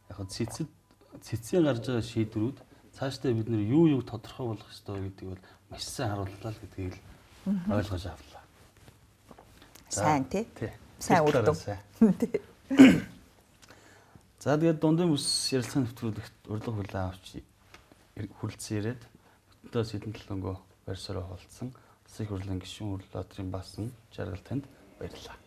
яг цэцгийн гарч байгаа шийдвэрүүд цаашдаа бид нэр юу тодорхой болгох ёстой гэдгийг бол маш сайн харууллаа л гэдгийг л ойлгож авлаа. Сайн тий. Сайн үрдэн. За тэгээд дундын бүс ярилцлагын нэвтрүүлэгт урилга хүлээн авч хүрэлцэн ирээд өдөөс хэдэн төлөнгөө барьсараа холдсон. Улсын хурлын гишүүн Урлаадрын баасан жаргал танд баярлалаа.